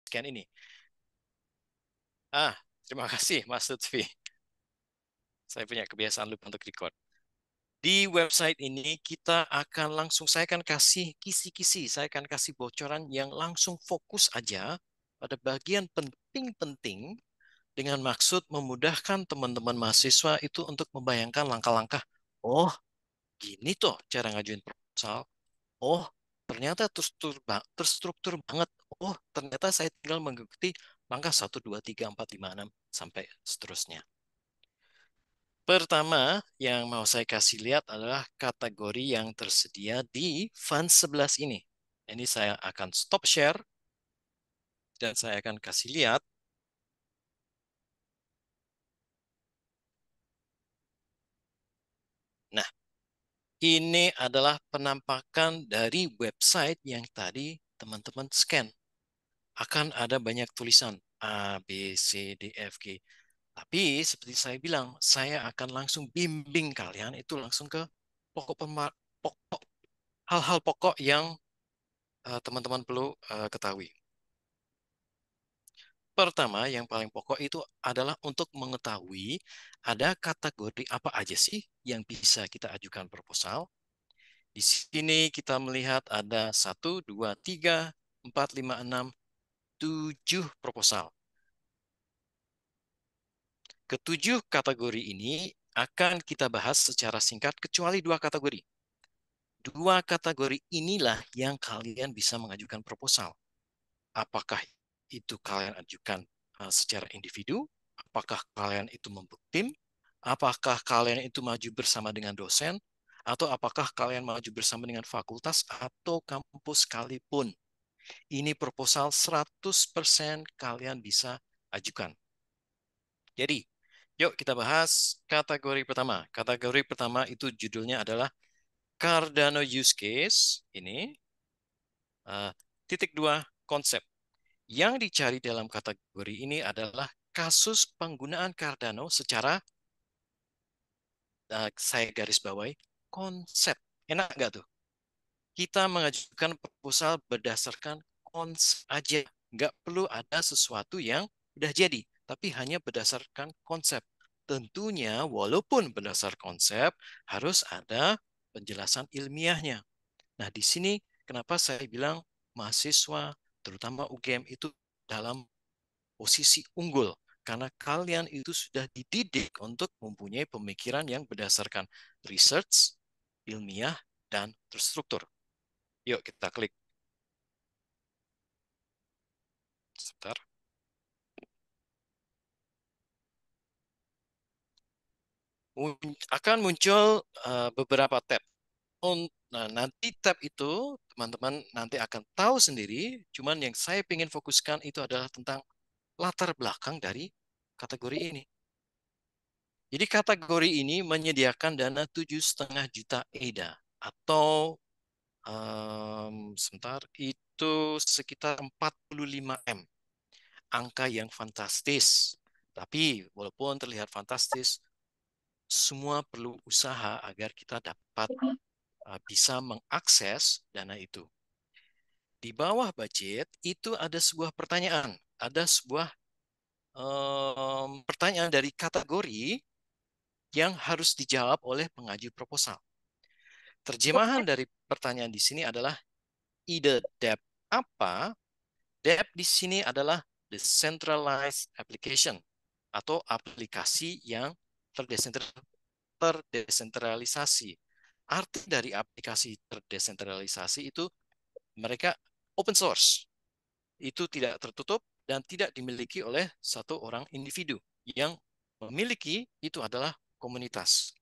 scan ini. Terima kasih Mas Lutfi. Saya punya kebiasaan lupa untuk record. Di website ini kita akan langsung, saya akan kasih kisi-kisi, saya akan kasih bocoran yang langsung fokus aja pada bagian penting-penting dengan maksud memudahkan teman-teman mahasiswa itu untuk membayangkan langkah-langkah. Oh, gini tuh cara ngajuin proposal. Oh, ternyata terstruktur banget. Oh, ternyata saya tinggal mengikuti langkah 1, 2, 3, 4, 5, 6 sampai seterusnya. Pertama, yang mau saya kasih lihat adalah kategori yang tersedia di fund 11 ini. Ini saya akan stop share dan saya akan kasih lihat. Nah, ini adalah penampakan dari website yang tadi teman-teman scan. Akan ada banyak tulisan A, B, C, D, F, G. Tapi seperti saya bilang, saya akan langsung bimbing kalian itu langsung ke pokok pokok hal-hal pokok yang teman-teman perlu ketahui. Pertama, yang paling pokok itu adalah untuk mengetahui ada kategori apa aja sih yang bisa kita ajukan proposal. Di sini kita melihat ada 1, 2, 3, 4, 5, 6, 7 proposal. Ketujuh kategori ini akan kita bahas secara singkat kecuali dua kategori. Dua kategori inilah yang kalian bisa mengajukan proposal. Apakah itu kalian ajukan secara individu? Apakah kalian itu membentuk tim? Apakah kalian itu maju bersama dengan dosen? Atau apakah kalian maju bersama dengan fakultas atau kampus sekalipun? Ini proposal 100% kalian bisa ajukan. Jadi, yuk kita bahas kategori pertama. Kategori pertama itu judulnya adalah Cardano Use Case. Ini titik 2 konsep. Yang dicari dalam kategori ini adalah kasus penggunaan Cardano secara saya garis bawahi konsep. Enak nggak tuh? Kita mengajukan proposal berdasarkan konsep aja. Nggak perlu ada sesuatu yang udah jadi, tapi hanya berdasarkan konsep. Tentunya walaupun berdasar konsep, harus ada penjelasan ilmiahnya. Nah, di sini kenapa saya bilang mahasiswa, terutama UGM itu dalam posisi unggul. Karena kalian itu sudah dididik untuk mempunyai pemikiran yang berdasarkan research, ilmiah, dan terstruktur. Yuk kita klik. Sebentar. Akan muncul beberapa tab. Nah, nanti tab itu teman-teman nanti akan tahu sendiri. Cuman yang saya ingin fokuskan itu adalah tentang latar belakang dari kategori ini. Jadi kategori ini menyediakan dana 7,5 juta EDA atau sebentar itu sekitar 45 M. Angka yang fantastis. Tapi walaupun terlihat fantastis, semua perlu usaha agar kita dapat bisa mengakses dana itu. Di bawah budget itu ada sebuah pertanyaan, ada sebuah pertanyaan dari kategori yang harus dijawab oleh pengaju proposal. Terjemahan dari pertanyaan di sini adalah ide debt apa? Debt di sini adalah decentralized application atau aplikasi yang terdesentralisasi. Arti dari aplikasi terdesentralisasi itu mereka open source. Itu tidak tertutup dan tidak dimiliki oleh satu orang individu. Yang memiliki itu adalah komunitas.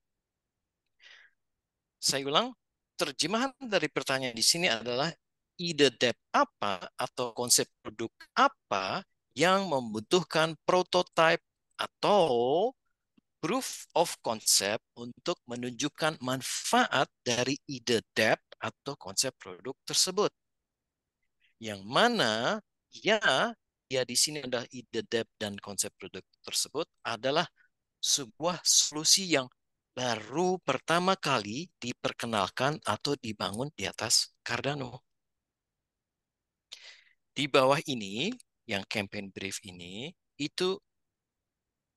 Saya ulang, terjemahan dari pertanyaan di sini adalah ide debt apa atau konsep produk apa yang membutuhkan prototype atau proof of concept untuk menunjukkan manfaat dari ide debt atau konsep produk tersebut. Yang mana ya di sini adalah ide debt dan konsep produk tersebut adalah sebuah solusi yang baru pertama kali diperkenalkan atau dibangun di atas Cardano. Di bawah ini yang campaign brief ini itu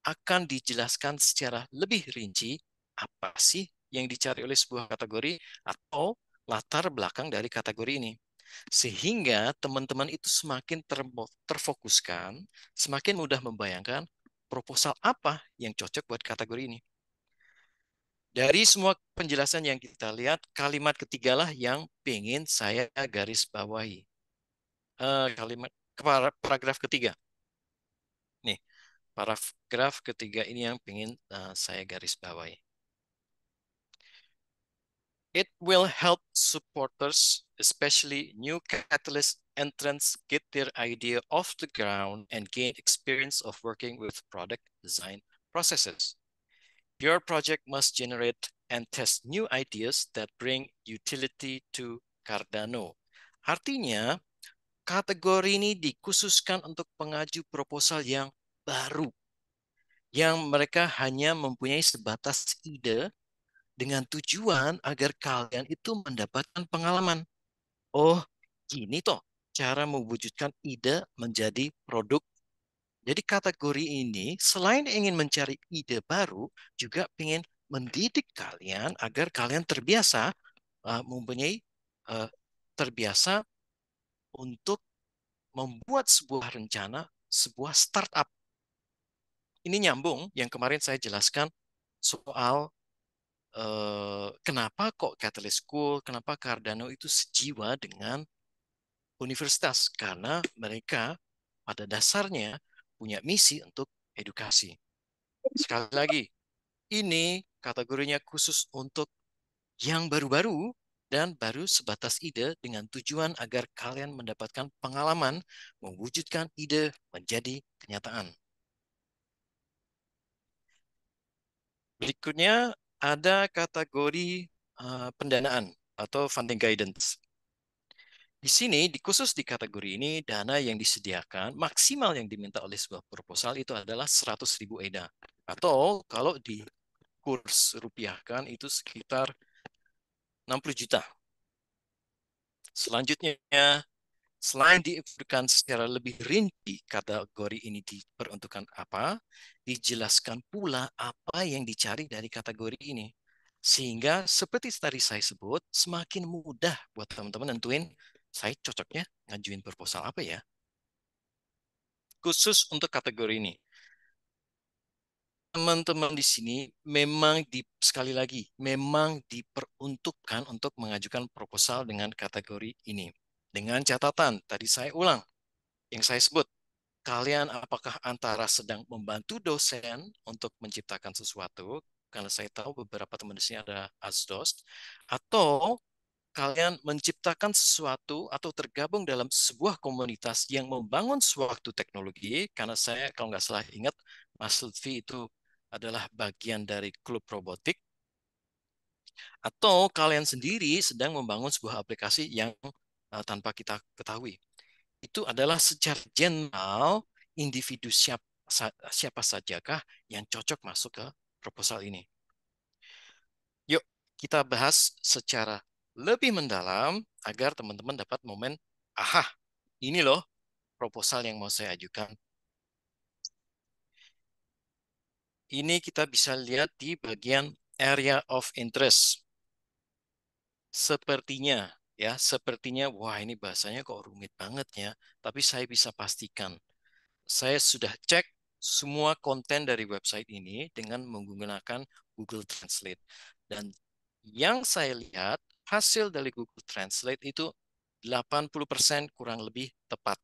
akan dijelaskan secara lebih rinci apa sih yang dicari oleh sebuah kategori atau latar belakang dari kategori ini. Sehingga teman-teman itu semakin terfokuskan, semakin mudah membayangkan proposal apa yang cocok buat kategori ini. Dari semua penjelasan yang kita lihat, kalimat ketiga lah yang pengen saya garis bawahi. Kalimat paragraf ketiga. Nih, paragraf ketiga ini yang pengen saya garis bawahi. It will help supporters, especially new Catalyst entrants, get their idea off the ground and gain experience of working with product design processes. Your project must generate and test new ideas that bring utility to Cardano. Artinya, kategori ini dikhususkan untuk pengaju proposal yang baru, yang mereka hanya mempunyai sebatas ide dengan tujuan agar kalian itu mendapatkan pengalaman. Oh, gini toh cara mewujudkan ide menjadi produk. Jadi kategori ini selain ingin mencari ide baru, juga ingin mendidik kalian agar kalian terbiasa mempunyai uh, terbiasa untuk membuat sebuah rencana, sebuah startup. Ini nyambung yang kemarin saya jelaskan soal kenapa kok Catalyst School, kenapa Cardano itu sejiwa dengan universitas, karena mereka pada dasarnya punya misi untuk edukasi. Sekali lagi, ini kategorinya khusus untuk yang baru-baru dan baru sebatas ide dengan tujuan agar kalian mendapatkan pengalaman mewujudkan ide menjadi kenyataan. Berikutnya ada kategori pendanaan atau funding guidance. Di sini, khusus di kategori ini, dana yang disediakan maksimal yang diminta oleh sebuah proposal itu adalah 100.000 EDA. Atau kalau di kurs rupiahkan itu sekitar 60 juta. Selanjutnya, selain diinfokan secara lebih rinci kategori ini diperuntukkan apa, dijelaskan pula apa yang dicari dari kategori ini. Sehingga seperti tadi saya sebut, semakin mudah buat teman-teman nentuin saya cocoknya ngajuin proposal apa ya. Khusus untuk kategori ini. Teman-teman di sini memang sekali lagi memang diperuntukkan untuk mengajukan proposal dengan kategori ini. Dengan catatan, tadi saya ulang yang saya sebut, kalian apakah antara sedang membantu dosen untuk menciptakan sesuatu, karena saya tahu beberapa teman di sini ada asdos, atau kalian menciptakan sesuatu atau tergabung dalam sebuah komunitas yang membangun suatu teknologi, karena saya kalau nggak salah ingat, Mas Lutfi itu adalah bagian dari klub robotik, atau kalian sendiri sedang membangun sebuah aplikasi yang tanpa kita ketahui. Itu adalah secara general individu siapa sajakah yang cocok masuk ke proposal ini. Yuk, kita bahas secara lebih mendalam agar teman-teman dapat momen, aha, ini loh proposal yang mau saya ajukan. Ini kita bisa lihat di bagian area of interest. Sepertinya, wah ini bahasanya kok rumit banget ya. Tapi saya bisa pastikan, saya sudah cek semua konten dari website ini dengan menggunakan Google Translate. Dan yang saya lihat, hasil dari Google Translate itu 80% kurang lebih tepat.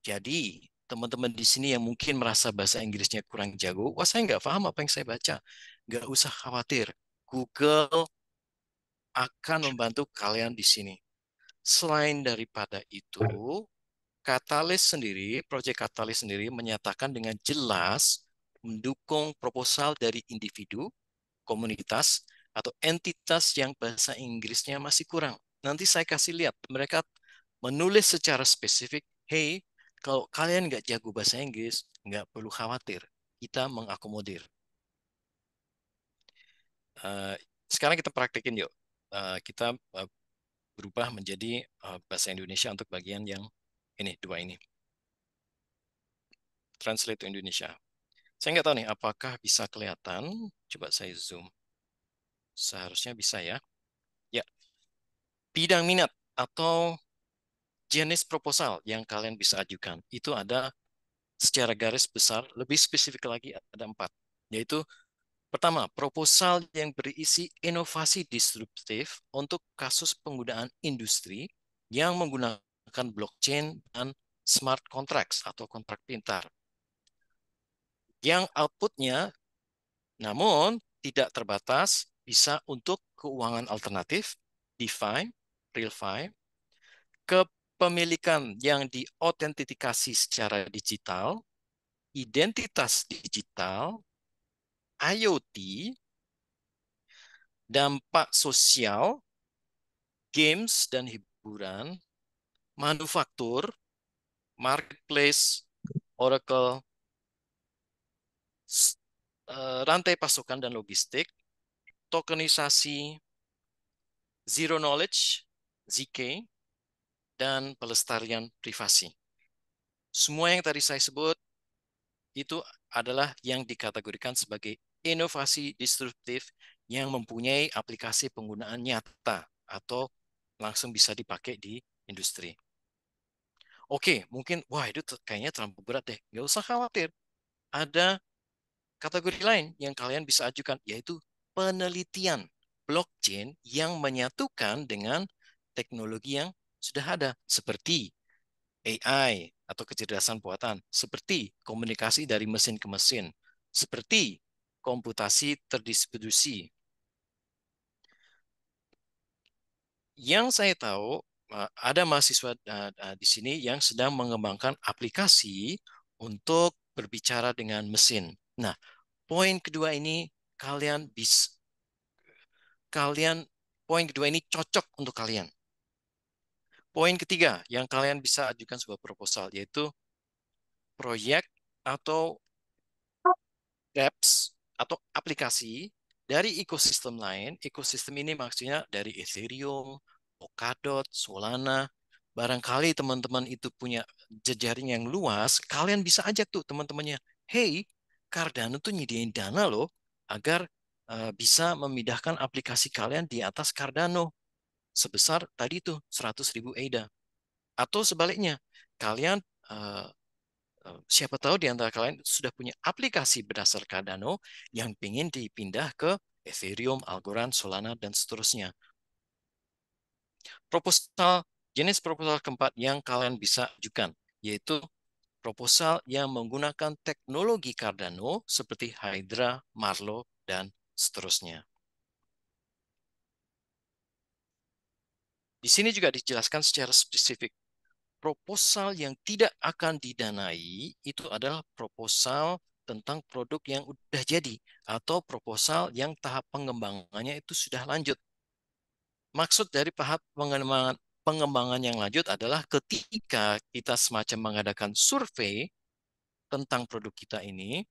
Jadi, teman-teman di sini yang mungkin merasa bahasa Inggrisnya kurang jago, wah saya nggak paham apa yang saya baca. Nggak usah khawatir. Google akan membantu kalian di sini. Selain daripada itu, Proyek Katalis sendiri menyatakan dengan jelas mendukung proposal dari individu, komunitas, atau entitas yang bahasa Inggrisnya masih kurang. Nanti saya kasih lihat, mereka menulis secara spesifik, hey, kalau kalian nggak jago bahasa Inggris, nggak perlu khawatir, kita mengakomodir. Uh, Sekarang kita praktekin yuk. Kita berubah menjadi bahasa Indonesia untuk bagian yang ini, dua ini. translate to Indonesia. Saya nggak tahu nih, apakah bisa kelihatan? Coba saya zoom. Seharusnya bisa ya. Ya, bidang minat atau jenis proposal yang kalian bisa ajukan itu ada secara garis besar, lebih spesifik lagi ada 4, yaitu pertama, proposal yang berisi inovasi disruptif untuk kasus penggunaan industri yang menggunakan blockchain dan smart contracts atau kontrak pintar. Yang outputnya, namun tidak terbatas, bisa untuk keuangan alternatif, DeFi, RealFi, kepemilikan yang diotentifikasi secara digital, identitas digital, IoT, dampak sosial, games dan hiburan, manufaktur, marketplace, Oracle, rantai pasokan dan logistik, tokenisasi, zero knowledge, ZK, dan pelestarian privasi. Semua yang tadi saya sebut itu adalah yang dikategorikan sebagai inovasi disruptif yang mempunyai aplikasi penggunaan nyata atau langsung bisa dipakai di industri. Oke, mungkin, wah itu kayaknya terlalu berat deh. Nggak usah khawatir. Ada kategori lain yang kalian bisa ajukan, yaitu penelitian blockchain yang menyatukan dengan teknologi yang sudah ada, seperti AI atau kecerdasan buatan, seperti komunikasi dari mesin ke mesin, seperti komputasi terdistribusi. Yang saya tahu, ada mahasiswa di sini yang sedang mengembangkan aplikasi untuk berbicara dengan mesin. Nah, poin kedua ini kalian bisa poin kedua ini cocok untuk kalian. Poin ketiga yang kalian bisa ajukan sebuah proposal yaitu proyek atau apps atau aplikasi dari ekosistem lain. Ekosistem ini maksudnya dari Ethereum, Polkadot, Solana. Barangkali teman-teman itu punya jejaring yang luas, kalian bisa ajak tuh teman-temannya. Hey, Cardano tuh nyediain dana loh agar bisa memindahkan aplikasi kalian di atas Cardano sebesar tadi tuh 100.000 ADA. Atau sebaliknya, kalian eh, siapa tahu di antara kalian sudah punya aplikasi berdasar Cardano yang ingin dipindah ke Ethereum, Algorand, Solana, dan seterusnya. Proposal Jenis proposal keempat yang kalian bisa ajukan, yaitu proposal yang menggunakan teknologi Cardano seperti Hydra, Marlow, dan seterusnya. Di sini juga dijelaskan secara spesifik. Proposal yang tidak akan didanai itu adalah proposal tentang produk yang udah jadi atau proposal yang tahap pengembangannya itu sudah lanjut. Maksud dari tahap pengembangan yang lanjut adalah ketika kita semacam mengadakan survei tentang produk kita ini,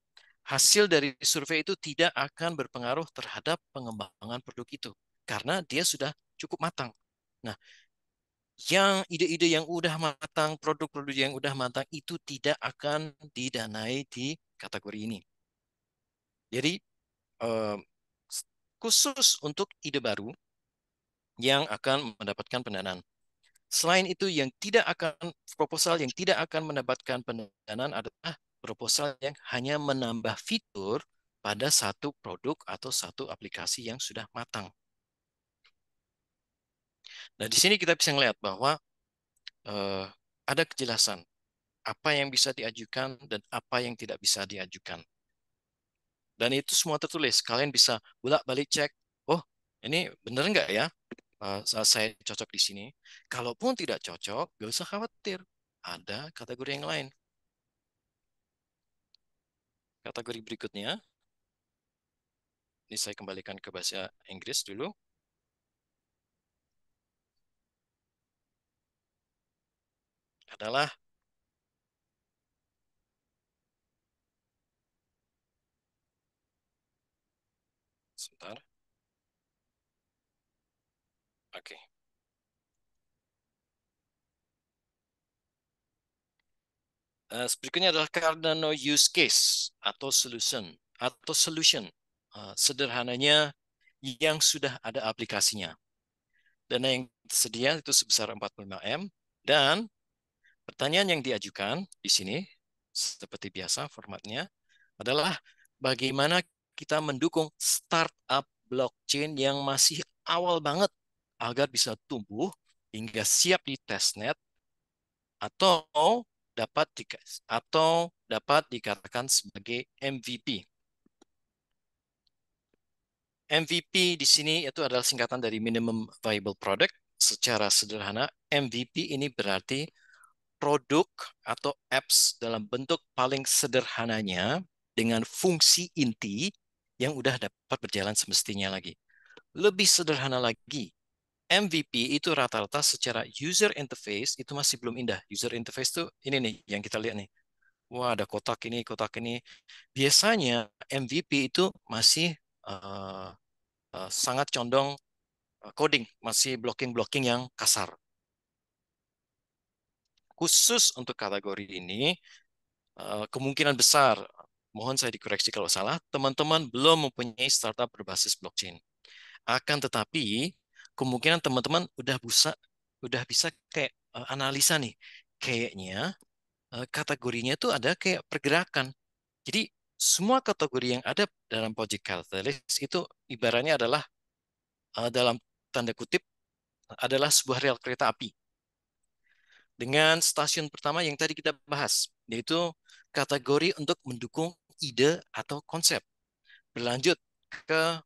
hasil dari survei itu tidak akan berpengaruh terhadap pengembangan produk itu karena dia sudah cukup matang. Nah, yang ide-ide yang udah matang, produk-produk yang udah matang itu tidak akan didanai di kategori ini. Jadi eh, khusus untuk ide baru yang akan mendapatkan pendanaan. Selain itu, proposal yang tidak akan mendapatkan pendanaan adalah proposal yang hanya menambah fitur pada satu produk atau satu aplikasi yang sudah matang. Nah, di sini kita bisa melihat bahwa eh, ada kejelasan apa yang bisa diajukan dan apa yang tidak bisa diajukan. Dan itu semua tertulis. Kalian bisa bolak-balik cek, oh ini benar nggak ya saya cocok di sini. Kalaupun tidak cocok, nggak usah khawatir. Ada kategori yang lain. Kategori berikutnya, ini saya kembalikan ke bahasa Inggris dulu, adalah sebentar. Oke. Berikutnya adalah Cardano use case atau solution. Sederhananya yang sudah ada aplikasinya. Dana yang tersedia itu sebesar 45M dan pertanyaan yang diajukan di sini seperti biasa formatnya adalah bagaimana kita mendukung startup blockchain yang masih awal banget agar bisa tumbuh hingga siap di testnet atau dapat dikatakan sebagai MVP. MVP di sini itu adalah singkatan dari minimum viable product. Secara sederhana, MVP ini berarti produk atau apps dalam bentuk paling sederhananya dengan fungsi inti yang udah dapat berjalan semestinya lagi. Lebih sederhana lagi, MVP itu rata-rata secara user interface itu masih belum indah. User interface itu ini nih yang kita lihat nih. Wah, ada kotak ini, kotak ini. Biasanya MVP itu masih uh, sangat condong coding, masih blocking-blocking yang kasar. Khusus untuk kategori ini, kemungkinan besar, mohon saya dikoreksi kalau salah, teman-teman belum mempunyai startup berbasis blockchain. Akan tetapi, kemungkinan teman-teman udah bisa kayak analisa nih. Kayaknya kategorinya itu ada kayak pergerakan. Jadi semua kategori yang ada dalam Project Catalyst itu ibaratnya adalah dalam tanda kutip adalah sebuah rel kereta api. Dengan stasiun pertama yang tadi kita bahas, yaitu kategori untuk mendukung ide atau konsep. Berlanjut ke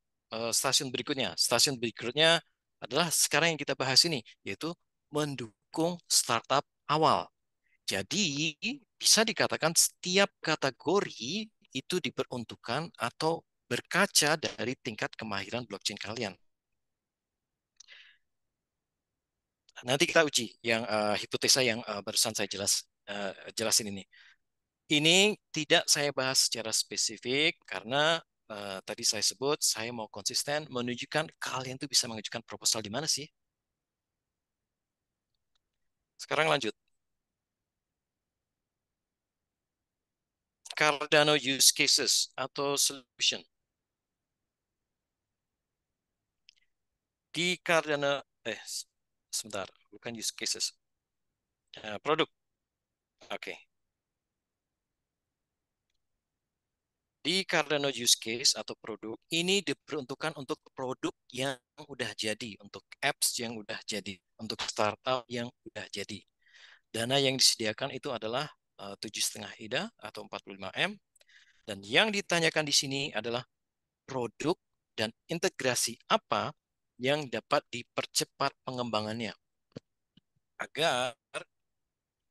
stasiun berikutnya. Stasiun berikutnya adalah sekarang yang kita bahas ini, yaitu mendukung startup awal. Jadi bisa dikatakan setiap kategori itu diperuntukkan atau berkaca dari tingkat kemahiran blockchain kalian. Nanti kita uji yang hipotesa yang barusan saya jelasin ini. Ini tidak saya bahas secara spesifik karena tadi saya sebut saya mau konsisten menunjukkan kalian tuh bisa mengajukan proposal di mana sih. Sekarang lanjut. Cardano use cases atau solution. Di Cardano, sebentar, bukan use cases. Produk. Oke. Di Cardano use case atau produk, ini diperuntukkan untuk produk yang udah jadi, untuk apps yang udah jadi, untuk startup yang udah jadi. Dana yang disediakan itu adalah 7,5 IDA atau 45M. Dan yang ditanyakan di sini adalah produk dan integrasi apa yang dapat dipercepat pengembangannya agar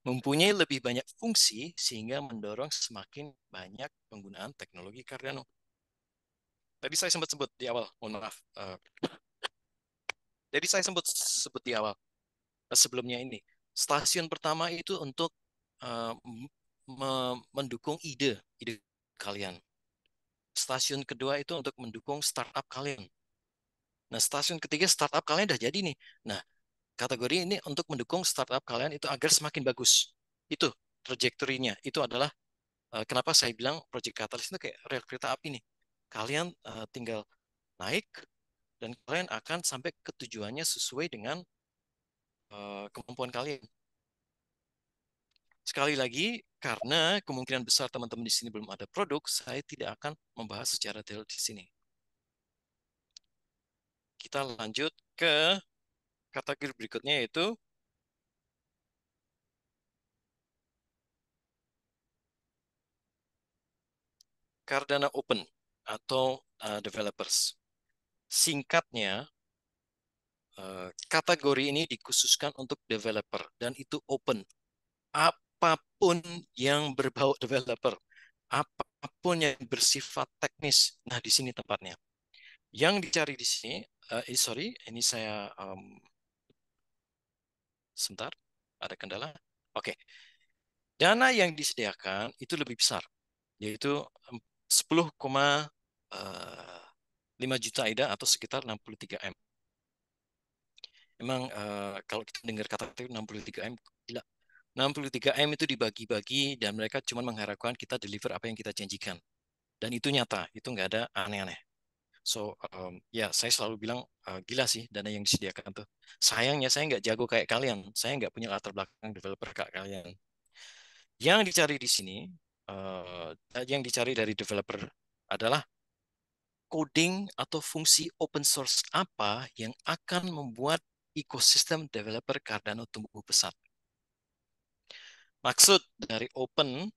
mempunyai lebih banyak fungsi sehingga mendorong semakin banyak penggunaan teknologi Cardano. Tadi saya sempat sebut di awal, mohon maaf. Jadi saya sebut di awal sebelumnya ini. Stasiun pertama itu untuk uh, mendukung ide kalian. Stasiun kedua itu untuk mendukung startup kalian. Nah, stasiun ketiga startup kalian udah jadi nih. Nah, kategori ini untuk mendukung startup kalian itu agar semakin bagus. Itu trajektorinya. Itu adalah kenapa saya bilang Project Catalyst itu kayak rel kereta api nih. Kalian tinggal naik dan kalian akan sampai ke tujuannya sesuai dengan kemampuan kalian. Sekali lagi, karena kemungkinan besar teman-teman di sini belum ada produk, saya tidak akan membahas secara detail di sini. Kita lanjut ke kategori berikutnya yaitu Cardano Open atau developers. Singkatnya, kategori ini dikhususkan untuk developer dan itu open. Apapun yang berbau developer, apapun yang bersifat teknis. Nah, di sini tempatnya. Yang dicari di sini, sorry, ini saya sebentar, ada kendala. Oke, dana yang disediakan itu lebih besar, yaitu 10,5 juta AIDA atau sekitar 63M. Memang kalau kita dengar kata itu 63M, gila. 63M itu dibagi-bagi dan mereka cuma mengharapkan kita deliver apa yang kita janjikan. Dan itu nyata, itu nggak ada aneh-aneh. So, ya saya selalu bilang gila sih dana yang disediakan tuh. Sayangnya saya nggak jago kayak kalian. Saya nggak punya latar belakang developer kayak kalian. Yang dicari di sini, yang dicari dari developer adalah coding atau fungsi open source apa yang akan membuat ekosistem developer Cardano tumbuh pesat. Maksud dari open,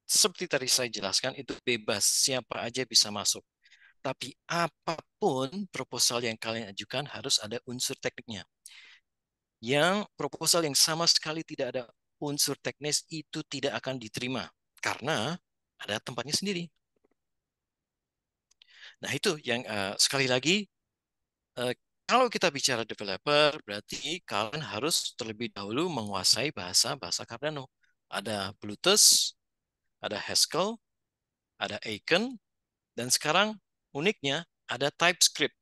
seperti tadi saya jelaskan, itu bebas, siapa aja bisa masuk. Tapi apapun proposal yang kalian ajukan harus ada unsur tekniknya. Yang proposal yang sama sekali tidak ada unsur teknis itu tidak akan diterima karena ada tempatnya sendiri. Nah itu yang sekali lagi eh, kalau kita bicara developer berarti kalian harus terlebih dahulu menguasai bahasa Cardano. Ada Bluetooth, ada Haskell, ada Aiken, dan sekarang uniknya ada TypeScript.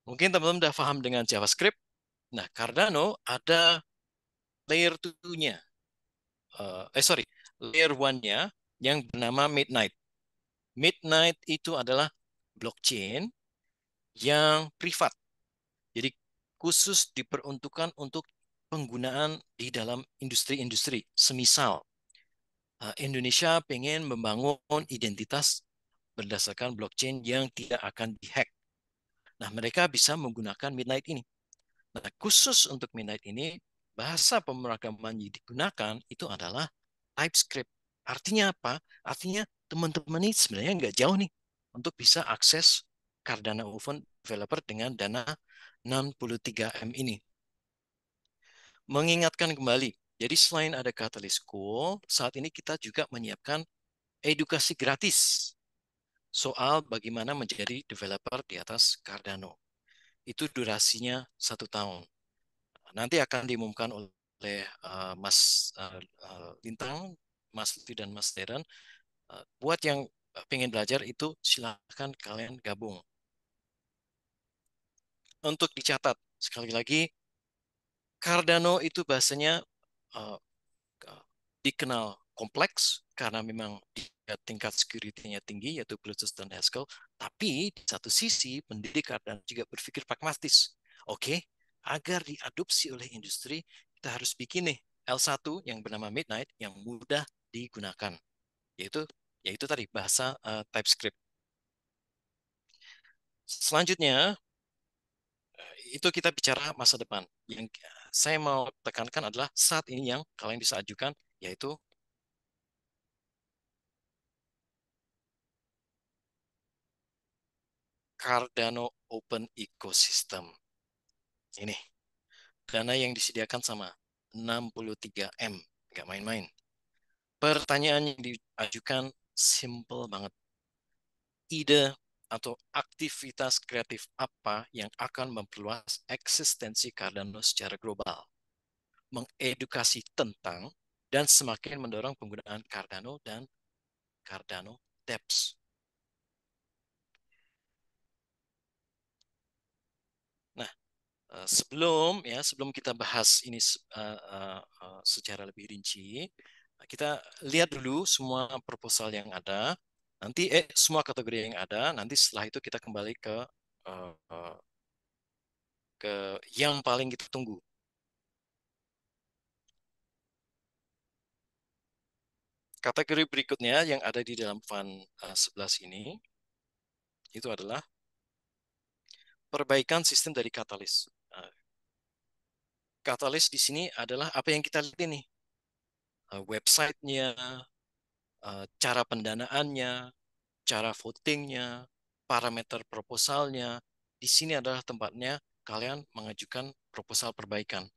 Mungkin teman-teman udah paham dengan JavaScript. Nah, Cardano ada layer 2-nya. Sorry, layer 1-nya yang bernama Midnight. Midnight itu adalah blockchain yang privat. Jadi khusus diperuntukkan untuk penggunaan di dalam industri-industri. Semisal Indonesia pengen membangun identitas berdasarkan blockchain yang tidak akan dihack. Nah, mereka bisa menggunakan Midnight ini. Nah, khusus untuk Midnight ini, bahasa pemrograman yang digunakan itu adalah TypeScript. Artinya apa? Artinya teman-teman ini sebenarnya nggak jauh nih untuk bisa akses Cardano Open Developer dengan dana 63M ini. Mengingatkan kembali, jadi selain ada Catalyst School, saat ini kita juga menyiapkan edukasi gratis soal bagaimana menjadi developer di atas Cardano. Itu durasinya 1 tahun. Nanti akan diumumkan oleh Mas Lintang, Mas Lutfi dan Mas Deren. Buat yang pengen belajar itu silahkan kalian gabung. Untuk dicatat, sekali lagi, Cardano itu bahasanya uh, dikenal kompleks karena memang tingkat security-nya tinggi, yaitu Bluetooth dan Haskell. Tapi di satu sisi, pendiri Cardano juga berpikir pragmatis. Oke, agar diadopsi oleh industri, kita harus bikin nih L1 yang bernama Midnight yang mudah digunakan, yaitu yaitu tadi bahasa TypeScript. Selanjutnya, itu kita bicara masa depan. Yang saya mau tekankan adalah saat ini yang kalian bisa ajukan, yaitu Cardano Open Ecosystem. Ini, dana yang disediakan sama 63M, nggak main-main. Pertanyaan yang diajukan simple banget. Ide atau aktivitas kreatif apa yang akan memperluas eksistensi Cardano secara global? Mengedukasi tentang dan semakin mendorong penggunaan Cardano dan Cardano Dapps. Nah, sebelum kita bahas ini secara lebih rinci, kita lihat dulu semua proposal yang ada. Nanti semua kategori yang ada. Nanti setelah itu kita kembali uh, uh, ke yang paling kita tunggu. Kategori berikutnya yang ada di dalam fund 11 ini itu adalah perbaikan sistem dari katalis. Katalis di sini adalah apa yang kita lihat ini, websitenya, cara pendanaannya, cara votingnya, parameter proposalnya. Di sini adalah tempatnya kalian mengajukan proposal perbaikan.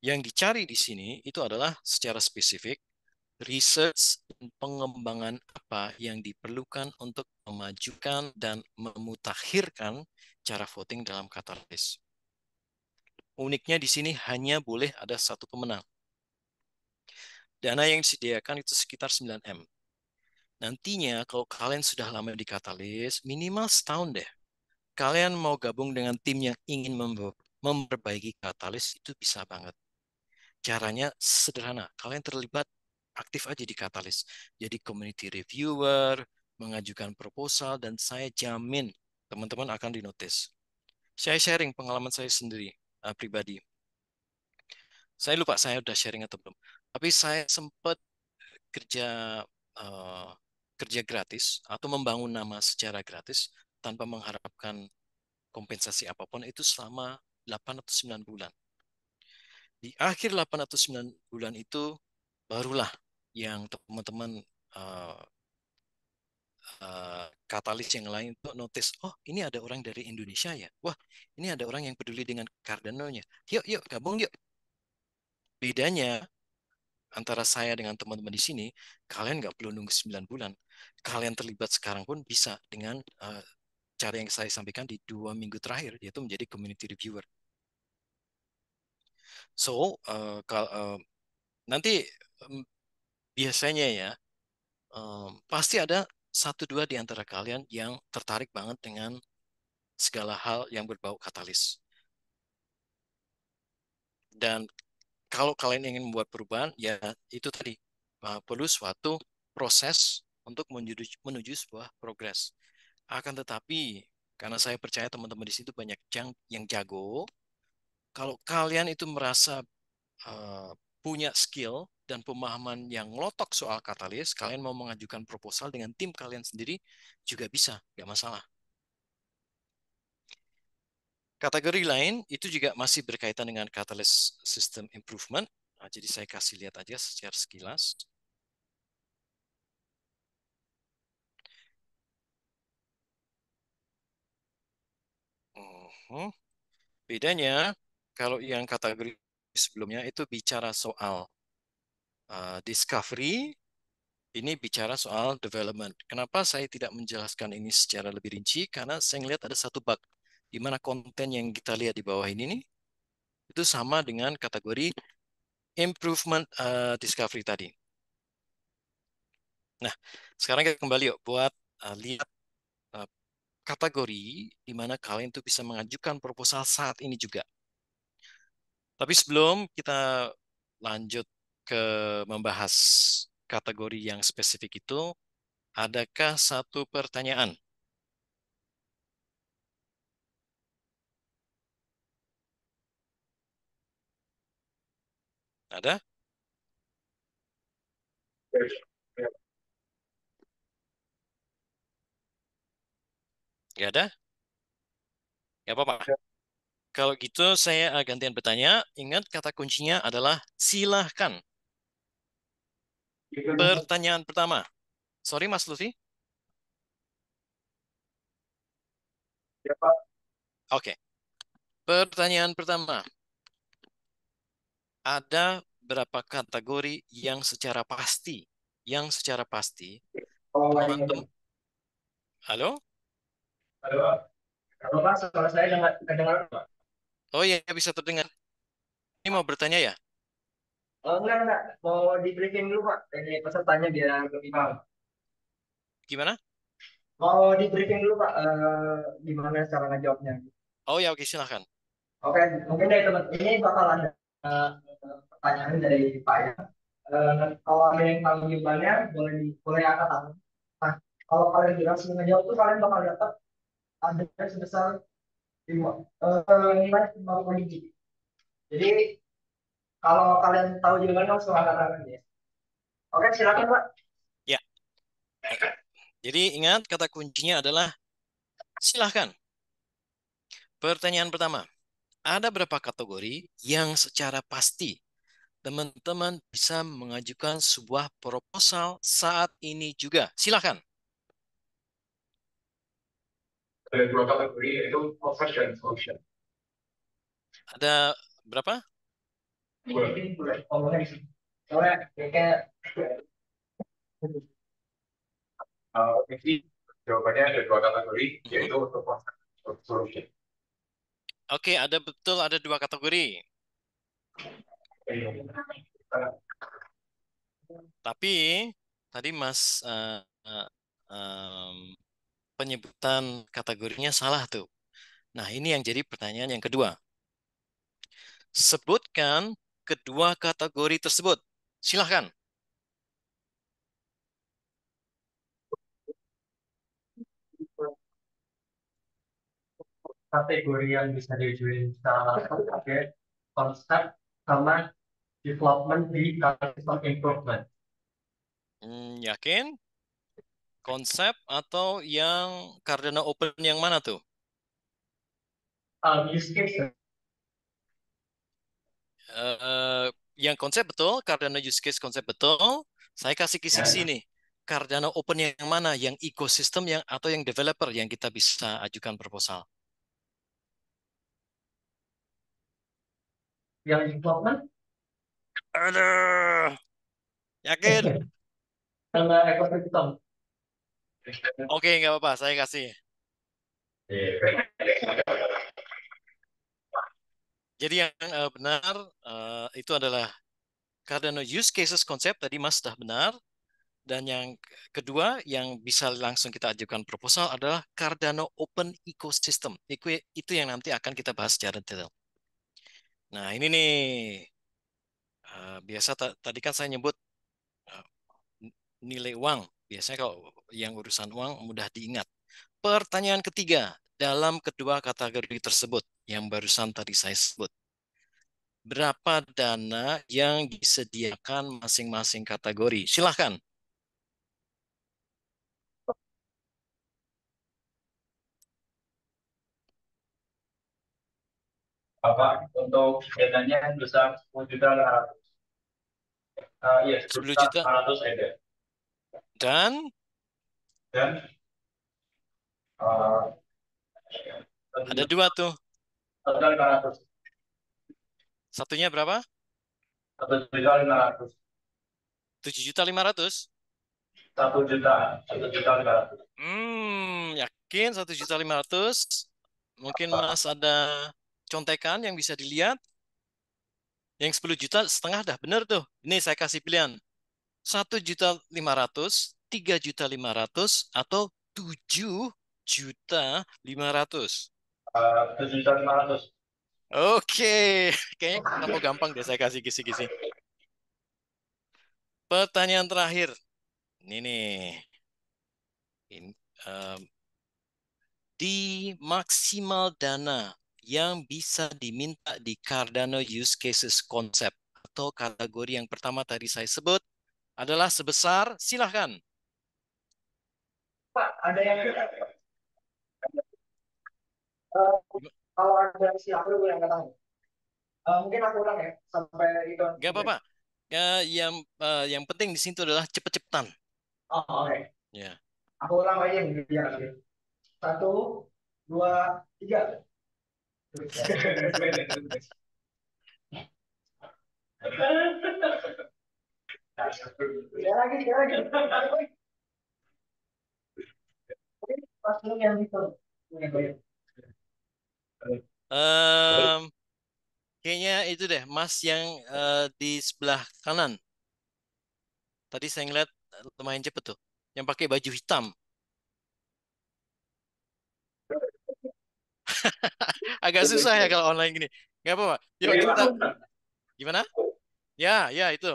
Yang dicari di sini itu adalah secara spesifik research dan pengembangan apa yang diperlukan untuk memajukan dan memutakhirkan cara voting dalam Katalis. Uniknya di sini hanya boleh ada satu pemenang. Dana yang disediakan itu sekitar 9M. Nantinya kalau kalian sudah lama di Katalis, minimal setahun deh. Kalian mau gabung dengan tim yang ingin memperbaiki katalis itu bisa banget. Caranya sederhana. Kalian terlibat aktif aja di katalis. Jadi community reviewer, mengajukan proposal, dan saya jamin teman-teman akan dinotis. Saya sharing pengalaman saya sendiri pribadi. Saya lupa saya udah sharing atau belum. Tapi saya sempat kerja eh, kerja gratis atau membangun nama secara gratis tanpa mengharapkan kompensasi apapun itu selama 8 atau 9 bulan. Di akhir 8 atau 9 bulan itu barulah yang teman-teman eh, katalis yang lain tuh notice, oh ini ada orang dari Indonesia ya. Wah, ini ada orang yang peduli dengan Cardano-nya. Yuk, yuk, gabung yuk. Bedanya antara saya dengan teman-teman di sini, kalian nggak perlu nunggu 9 bulan. Kalian terlibat sekarang pun bisa dengan cara yang saya sampaikan di 2 minggu terakhir, yaitu menjadi community reviewer. So, nanti em, biasanya ya, pasti ada satu dua di antara kalian yang tertarik banget dengan segala hal yang berbau katalis. Dan kalau kalian ingin membuat perubahan, ya itu tadi perlu suatu proses untuk menuju sebuah progres. Akan tetapi, karena saya percaya teman-teman di situ banyak yang jago, kalau kalian itu merasa uh, punya skill dan pemahaman yang ngotok soal katalis, kalian mau mengajukan proposal dengan tim kalian sendiri juga bisa, nggak masalah. Kategori lain itu juga masih berkaitan dengan catalyst system improvement. Nah, jadi saya kasih lihat aja secara sekilas. Mhm. Bedanya kalau yang kategori sebelumnya itu bicara soal discovery, ini bicara soal development. Kenapa saya tidak menjelaskan ini secara lebih rinci? Karena saya melihat ada satu bug di mana konten yang kita lihat di bawah ini nih itu sama dengan kategori improvement discovery tadi. Nah, sekarang kita kembali yuk buat lihat uh, kategori di mana kalian tuh bisa mengajukan proposal saat ini juga. Tapi sebelum kita lanjut ke membahas kategori yang spesifik itu, adakah satu pertanyaan? Ada? Nggak ada? Nggak apa-apa. Kalau gitu saya gantian bertanya. Ingat kata kuncinya adalah silahkan. Pertanyaan pertama. Sorry Mas Lutfi. Oke. Pertanyaan pertama. Ada berapa kategori yang secara pasti Oh, ini teman-teman. dong. Halo? Halo, halo Pak, suara saya dengar kedengaran Pak? Oh iya, bisa terdengar. Ini mau bertanya ya? Oh, enggak, mau di briefing dulu Pak, ini pesertanya biar lebih paham. Gimana? Mau di briefing dulu Pak, gimana cara ngejawabnya? Oh ya, oke, silahkan. Oke, mungkin dari teman ini bakal ada pertanyaan dari Pak ya. Kalau ada yang tahu jawabannya, boleh angkat tangan. Nah, kalau kalian berhasil ngejawab tuh kalian bakal dapat ada sebesar nilai 50 digit. Jadi kalau kalian tahu jawabannya langsung angkat tangan ya. Oke, silakan Pak. Ya, oke. Jadi ingat kata kuncinya adalah silahkan. Pertanyaan pertama, ada berapa kategori yang secara pasti teman-teman bisa mengajukan sebuah proposal saat ini juga? Silahkan. Ada dua kategori yaitu offer dan solution. Ada berapa? Ini boleh ngomongnya di sini. Soalnya kayak jadi jawabannya ada dua kategori Mhm. yaitu untuk offer dan solution. Oke, ada dua kategori. Tapi tadi Mas em, penyebutan kategorinya salah tuh. Nah, ini yang jadi pertanyaan yang kedua. Sebutkan kedua kategori tersebut. Silahkan. Kategori yang bisa diajuin salah satu konsep sama development di system improvement. Yakin? Konsep atau yang Cardano Open yang mana tuh? Use case. Eh, yang konsep betul, Cardano use case konsep betul. Saya kasih kisi-kisi Ya, nih. Cardano Open yang mana? Yang ekosistem yang atau yang developer yang kita bisa ajukan proposal? yang development Aduh, yakin? sama ekosistem. Oke, nggak apa-apa, saya kasih. Jadi yang benar itu adalah Cardano use cases konsep tadi Mas sudah benar. Dan yang kedua yang bisa langsung kita ajukan proposal adalah Cardano Open Ecosystem. Itu yang nanti akan kita bahas secara detail. Nah ini nih, biasa tadi kan saya nyebut eh, nilai uang. Biasanya kalau yang urusan uang mudah diingat. Pertanyaan ketiga, dalam kedua kategori tersebut yang barusan tadi saya sebut, berapa dana yang disediakan masing-masing kategori? Silahkan. Apa untuk dananya besar 10.500.000. Iya, 10 juta juta. 500 ada. Dan Dan uh, ada dua tuh. total 500. Satunya berapa? 1.500.000. 7.500.000. 1 juta. 1.500.000. Yakin 1.500.000. Mungkin Mas ada contekan yang bisa dilihat. Yang 10 juta setengah dah bener tuh. Ini saya kasih pilihan. 1.500.000, 3.500.000 atau 7.500.000. 7.500.000. Oke, kayaknya terlampau gampang deh saya kasih kisi-kisi. Pertanyaan terakhir. Ini nih. Ini, em, di maksimal dana yang bisa diminta di Cardano Use Cases Concept atau kategori yang pertama tadi saya sebut adalah sebesar, silahkan. Pak, ada yang kalau ada si aku yang nggak tahu. Mungkin aku ulang ya sampai itu. Gak apa-apa. Yang penting di situ adalah cepet-cepetan. Oh, oke. Ya. Aku ulang aja yang biar. Satu, dua, tiga. Ya lagi, ya lagi. Pas lu yang itu. Em, Kayaknya itu deh, Mas yang di sebelah kanan. Tadi saya ngeliat lumayan cepet tuh. Yang pakai baju hitam. Agak susah ya kalau online gini. Gak apa-apa. Yuk kita, gimana? Ya, ya itu.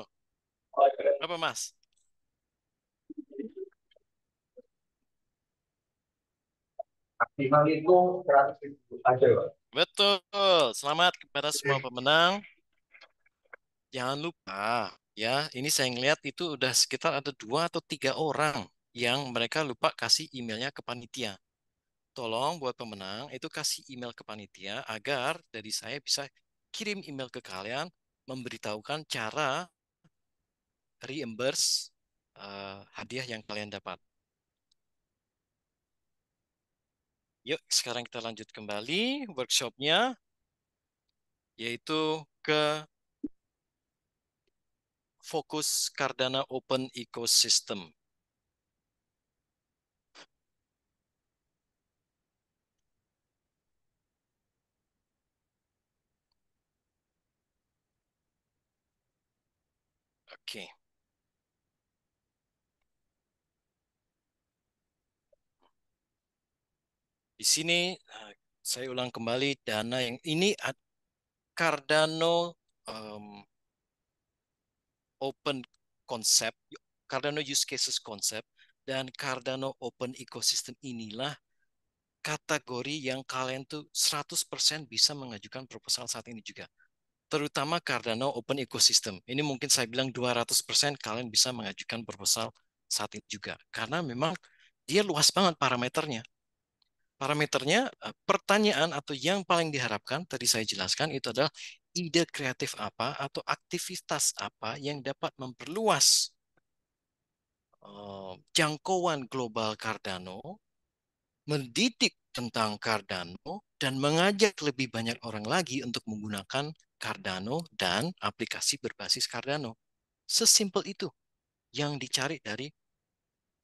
Apa Mas? Maksimal itu 100.000 aja, Pak. Betul. Selamat kepada semua pemenang. Jangan lupa ya, ini saya ngeliat itu udah sekitar ada 2 atau 3 orang yang mereka lupa kasih emailnya ke panitia. Tolong buat pemenang itu kasih email ke panitia agar dari saya bisa kirim email ke kalian memberitahukan cara reimburse hadiah yang kalian dapat. Yuk, sekarang kita lanjut kembali workshopnya, yaitu ke fokus Cardano Open Ecosystem. Oke, di sini saya ulang kembali dana yang ini Cardano Open Concept, Cardano Use Cases Concept, dan Cardano Open Ecosystem inilah kategori yang kalian tuh 100% bisa mengajukan proposal saat ini juga. Terutama Cardano Open Ecosystem. Ini mungkin saya bilang 200% kalian bisa mengajukan proposal saat ini juga. Karena memang dia luas banget parameternya. Parameternya, pertanyaan atau yang paling diharapkan, tadi saya jelaskan, itu adalah ide kreatif apa atau aktivitas apa yang dapat memperluas jangkauan global Cardano, mendidik tentang Cardano, dan mengajak lebih banyak orang lagi untuk menggunakan Cardano dan aplikasi berbasis Cardano. Sesimpel itu yang dicari dari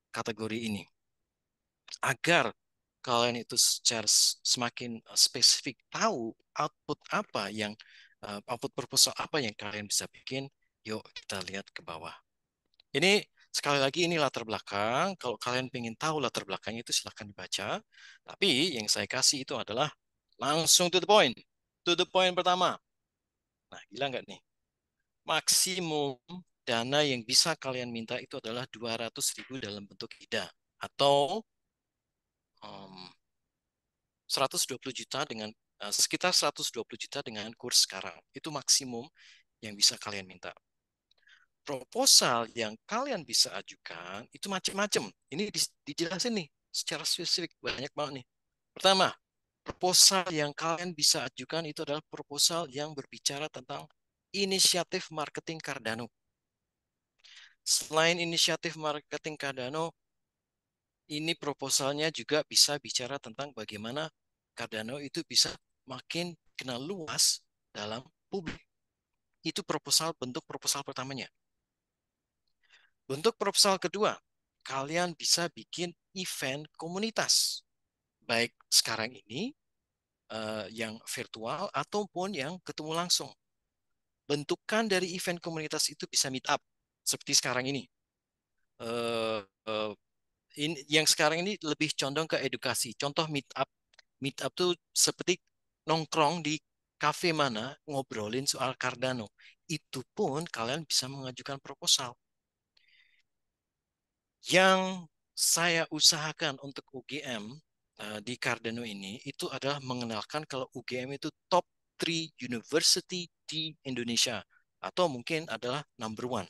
kategori ini. Agar kalian itu secara semakin spesifik tahu output apa yang output proposal apa yang kalian bisa bikin, yuk kita lihat ke bawah. Ini sekali lagi ini latar belakang. Kalau kalian ingin tahu latar belakangnya itu silahkan dibaca. Tapi yang saya kasih itu adalah langsung to the point. To the point pertama. Nah, gila nggak nih? Maksimum dana yang bisa kalian minta itu adalah 200.000 dalam bentuk IDA. Atau 120 juta dengan sekitar 120 juta dengan kurs sekarang. Itu maksimum yang bisa kalian minta. Proposal yang kalian bisa ajukan itu macam-macam. Ini dijelasin nih secara spesifik banyak banget nih. Pertama, proposal yang kalian bisa ajukan itu adalah proposal yang berbicara tentang inisiatif marketing Cardano. Selain inisiatif marketing Cardano, ini proposalnya juga bisa bicara tentang bagaimana Cardano itu bisa makin kenal luas dalam publik. Itu bentuk proposal pertamanya. Bentuk proposal kedua, kalian bisa bikin event komunitas. Baik sekarang ini yang virtual ataupun yang ketemu langsung. Bentukan dari event komunitas itu bisa meet up seperti sekarang ini. Uh, uh, yang sekarang ini lebih condong ke edukasi. Contoh meet up tuh seperti nongkrong di kafe mana ngobrolin soal Cardano. Itu pun kalian bisa mengajukan proposal. Yang saya usahakan untuk UGM di Cardano ini itu adalah mengenalkan kalau UGM itu top 3 university di Indonesia atau mungkin adalah number one.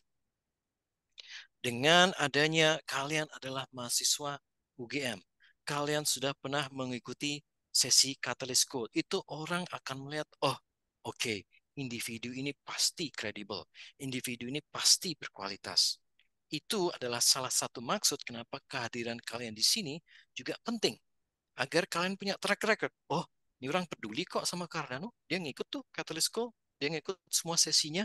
Dengan adanya kalian adalah mahasiswa UGM, kalian sudah pernah mengikuti sesi Catalyst Code, itu orang akan melihat, oh oke, individu ini pasti kredibel, individu ini pasti berkualitas. Itu adalah salah satu maksud kenapa kehadiran kalian di sini juga penting. Agar kalian punya track record. Oh, ini orang peduli kok sama Cardano. Dia ngikut tuh Catalyst Code. Dia ngikut semua sesinya.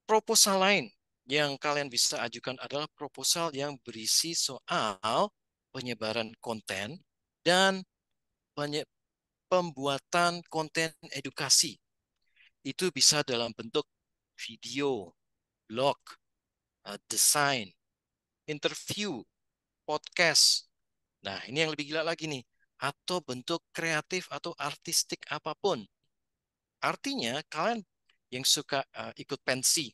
Proposal lain yang kalian bisa ajukan adalah proposal yang berisi soal penyebaran konten dan pembuatan konten edukasi. Itu bisa dalam bentuk video, blog, desain, interview, podcast. Nah, ini yang lebih gila lagi nih. Atau bentuk kreatif atau artistik apapun. Artinya, kalian yang suka ikut pensi,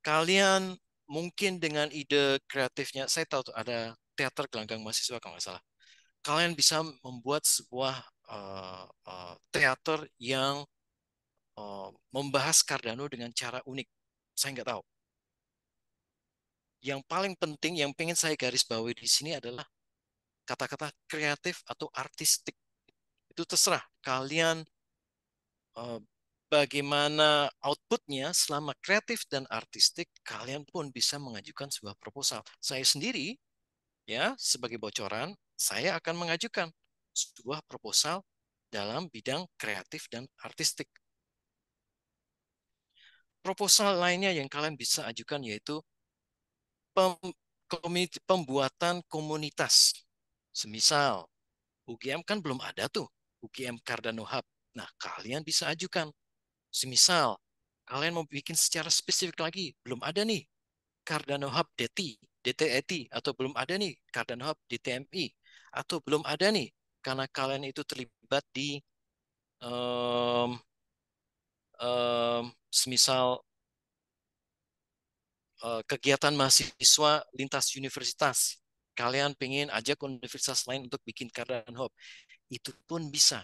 kalian mungkin dengan ide kreatifnya, saya tahu tuh ada teater gelanggang mahasiswa kalau nggak salah. Kalian bisa membuat sebuah teater yang membahas Cardano dengan cara unik. Saya nggak tahu. Yang paling penting, yang pengen saya garis bawahi di sini adalah kata-kata kreatif atau artistik. Itu terserah kalian eh, bagaimana outputnya selama kreatif dan artistik, kalian pun bisa mengajukan sebuah proposal. Saya sendiri, ya, sebagai bocoran, saya akan mengajukan sebuah proposal dalam bidang kreatif dan artistik. Proposal lainnya yang kalian bisa ajukan yaitu pembuatan komunitas. Semisal, UGM kan belum ada tuh, UGM Cardano Hub. Nah, kalian bisa ajukan. Semisal, kalian mau bikin secara spesifik lagi, belum ada nih Cardano Hub DT, DTET, atau belum ada nih Cardano Hub DTMI, atau belum ada nih karena kalian itu terlibat terlibat di em, semisal kegiatan mahasiswa lintas universitas. Kalian pengen ajak universitas lain untuk bikin Cardano Hub. Itu pun bisa.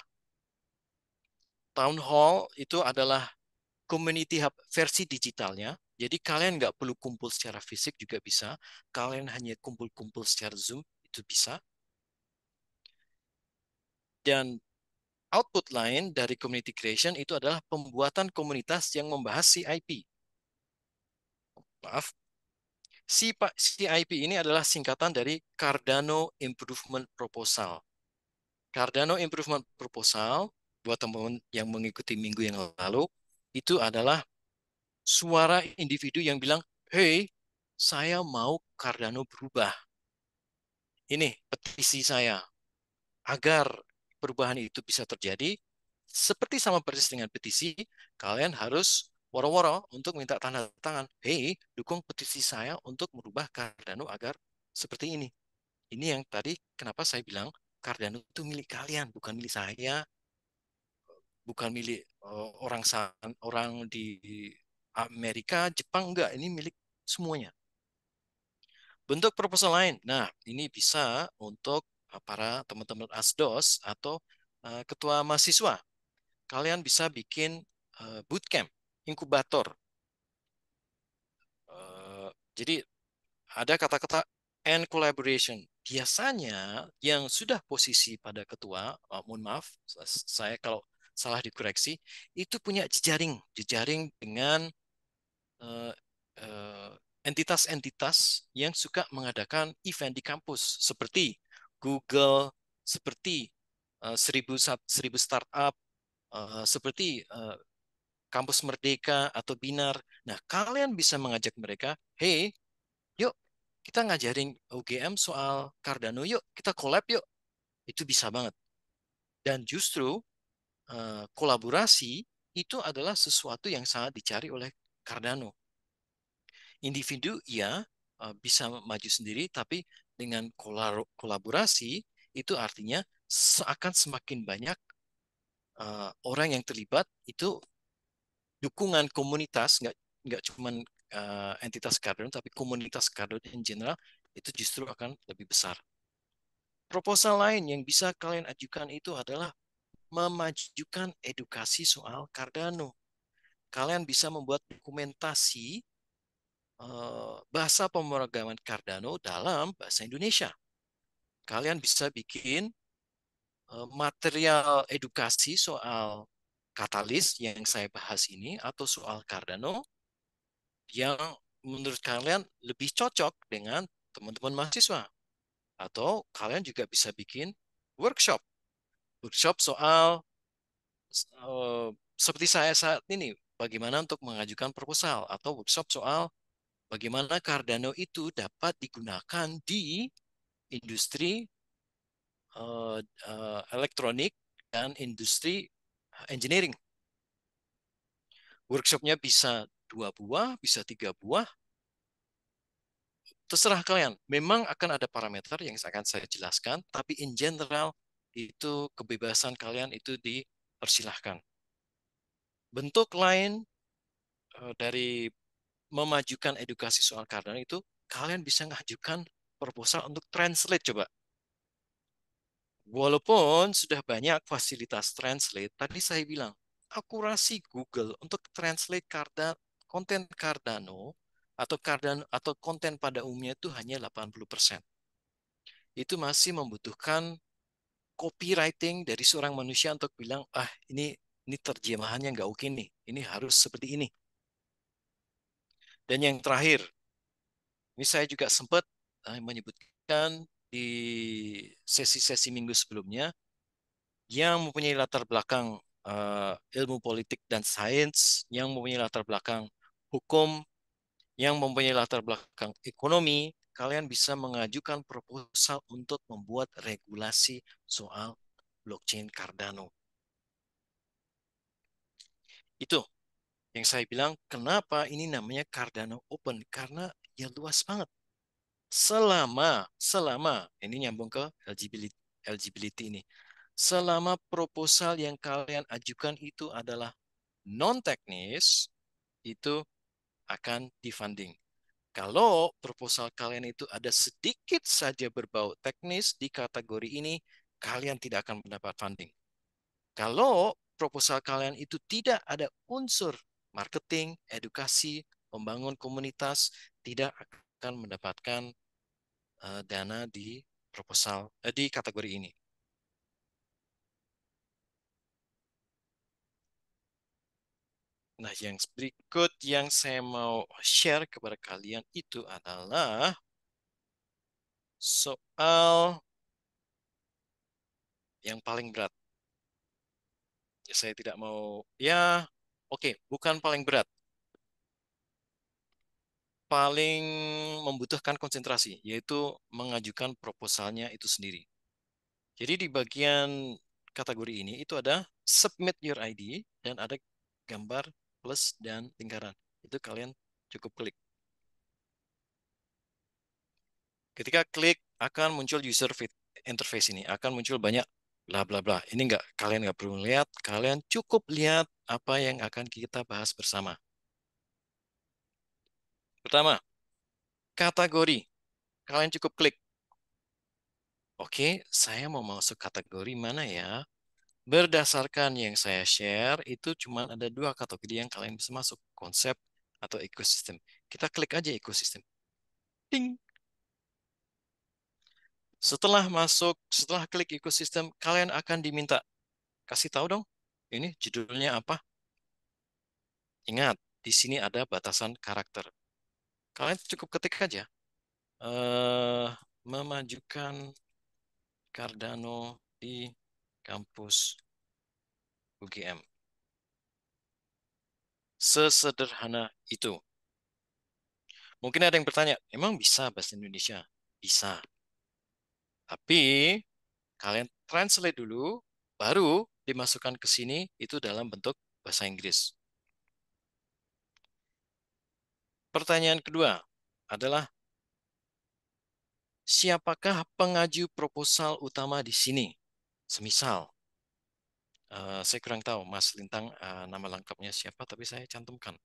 Town Hall itu adalah community hub versi digitalnya. Jadi kalian nggak perlu kumpul secara fisik juga bisa. Kalian hanya kumpul-kumpul secara Zoom, itu bisa. Dan output lain dari community creation itu adalah pembuatan komunitas yang membahas CIP. Maaf, CIP ini adalah singkatan dari Cardano Improvement Proposal. Cardano Improvement Proposal, buat teman-teman yang mengikuti minggu yang lalu, itu adalah suara individu yang bilang, hey, saya mau Cardano berubah. Ini petisi saya. Agar perubahan itu bisa terjadi, seperti sama persis dengan petisi, kalian harus woro-woro untuk minta tanda tangan. Hey, dukung petisi saya untuk merubah Cardano agar seperti ini. Ini yang tadi kenapa saya bilang Cardano itu milik kalian, bukan milik saya, bukan milik orang di Amerika, Jepang, enggak. Ini milik semuanya. Bentuk proposal lain. Nah, ini bisa untuk para teman-teman ASDOS atau ketua mahasiswa. Kalian bisa bikin bootcamp, inkubator. Jadi ada kata-kata and collaboration. Biasanya yang sudah posisi pada ketua, mohon maaf, saya kalau salah dikoreksi, itu punya jejaring dengan eh, eh, entitas-entitas yang suka mengadakan event di kampus seperti Google, seperti 1000 startup, seperti Kampus Merdeka atau Binar. Nah, kalian bisa mengajak mereka, hey, yuk kita ngajarin UGM soal Cardano, yuk kita collab yuk. Itu bisa banget. Dan justru kolaborasi itu adalah sesuatu yang sangat dicari oleh Cardano. Individu ya bisa maju sendiri, tapi dengan kolaborasi itu artinya akan semakin banyak orang yang terlibat. Itu dukungan komunitas, nggak cuma entitas Cardano, tapi komunitas Cardano in general itu justru akan lebih besar. Proposal lain yang bisa kalian ajukan itu adalah memajukan edukasi soal Cardano. Kalian bisa membuat dokumentasi bahasa pemrograman Cardano dalam bahasa Indonesia. Kalian bisa bikin material edukasi soal katalis yang saya bahas ini atau soal Cardano yang menurut kalian lebih cocok dengan teman-teman mahasiswa. Atau kalian juga bisa bikin workshop. Workshop soal seperti saya saat ini, bagaimana untuk mengajukan proposal. Atau workshop soal bagaimana Cardano itu dapat digunakan di industri elektronik dan industri engineering. Workshopnya bisa 2 buah, bisa 3 buah, terserah kalian. Memang akan ada parameter yang akan saya jelaskan, tapi in general itu kebebasan kalian itu dipersilahkan. Bentuk lain dari memajukan edukasi soal Cardano itu, kalian bisa mengajukan proposal untuk translate coba. Walaupun sudah banyak fasilitas translate, tadi saya bilang, akurasi Google untuk translate konten Cardano atau konten pada umumnya itu hanya 80%. Itu masih membutuhkan copywriting dari seorang manusia untuk bilang, ini terjemahannya nggak oke nih, ini harus seperti ini. Dan yang terakhir, ini saya juga sempat menyebutkan di sesi-sesi minggu sebelumnya, yang mempunyai latar belakang ilmu politik dan sains, yang mempunyai latar belakang hukum, yang mempunyai latar belakang ekonomi, kalian bisa mengajukan proposal untuk membuat regulasi soal blockchain Cardano. Itu yang saya bilang, kenapa ini namanya Cardano Open? Karena ya luas banget. Selama ini nyambung ke eligibility ini. selama proposal yang kalian ajukan itu adalah non-teknis, itu akan difunding. Kalau proposal kalian itu ada sedikit saja berbau teknis di kategori ini, kalian tidak akan mendapat funding. Kalau proposal kalian itu tidak ada unsur marketing, edukasi, membangun komunitas, tidak akan mendapatkan dana di di kategori ini. Nah, yang berikut yang saya mau share kepada kalian itu adalah soal yang paling berat. Ya, saya tidak mau, ya, oke, bukan paling berat, paling membutuhkan konsentrasi, yaitu mengajukan proposalnya itu sendiri. Jadi di bagian kategori ini itu ada submit your ID dan ada gambar plus dan lingkaran. Itu kalian cukup klik. Ketika klik akan muncul user interface ini, akan muncul banyak bla bla bla. Ini kalian nggak perlu lihat, kalian cukup lihat apa yang akan kita bahas bersama. Pertama, kategori. Kalian cukup klik. Oke, saya mau masuk kategori mana ya? Berdasarkan yang saya share, itu cuma ada dua kategori yang kalian bisa masuk. Konsep atau ekosistem. Kita klik aja ekosistem. Ding. Setelah klik ekosistem, kalian akan diminta kasih tahu dong. Ini judulnya apa? Ingat, di sini ada batasan karakter. Kalian cukup ketik aja. Memajukan Cardano di kampus UGM. Sesederhana itu. Mungkin ada yang bertanya, emang bisa bahasa Indonesia? Bisa. Tapi kalian translate dulu, baru dimasukkan ke sini itu dalam bentuk bahasa Inggris. Pertanyaan kedua adalah, siapakah pengaju proposal utama di sini? Semisal, saya kurang tahu Mas Lintang nama lengkapnya siapa, tapi saya cantumkan.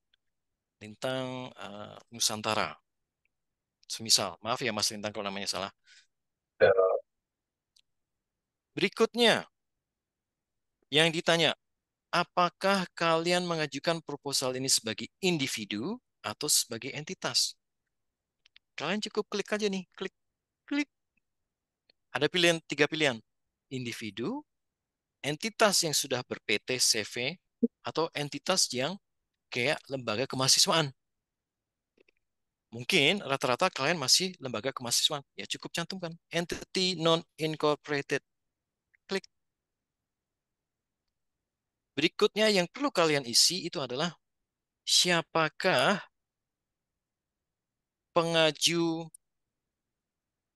Lintang Nusantara. Semisal, maaf ya Mas Lintang kalau namanya salah. Berikutnya, yang ditanya, apakah kalian mengajukan proposal ini sebagai individu atau sebagai entitas? Kalian cukup klik aja nih, klik, klik. Ada tiga pilihan. Individu, entitas yang sudah ber-PT, CV, atau entitas yang kayak lembaga kemahasiswaan. Mungkin rata-rata kalian masih lembaga kemahasiswaan. Ya cukup cantumkan. Entity non-incorporated. Klik. Berikutnya yang perlu kalian isi itu adalah siapakah pengaju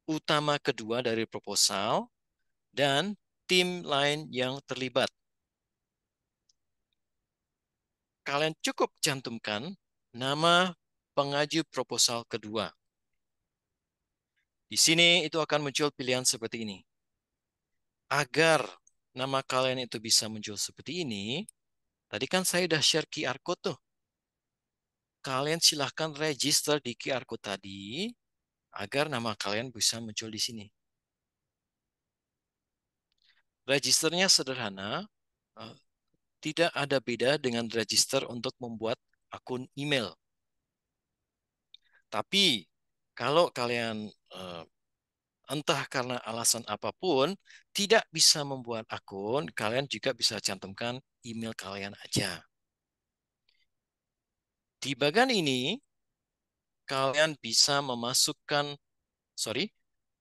utama kedua dari proposal dan tim lain yang terlibat. Kalian cukup cantumkan nama pengaju proposal kedua. Di sini itu akan muncul pilihan seperti ini. Agar nama kalian itu bisa muncul seperti ini, tadi kan saya udah share QR code tuh. Kalian silahkan register di QR code tadi agar nama kalian bisa muncul di sini. Registernya sederhana, eh, tidak ada beda dengan register untuk membuat akun email. Tapi kalau kalian entah karena alasan apapun tidak bisa membuat akun, kalian juga bisa cantumkan email kalian aja. Di bagian ini kalian bisa memasukkan, sorry,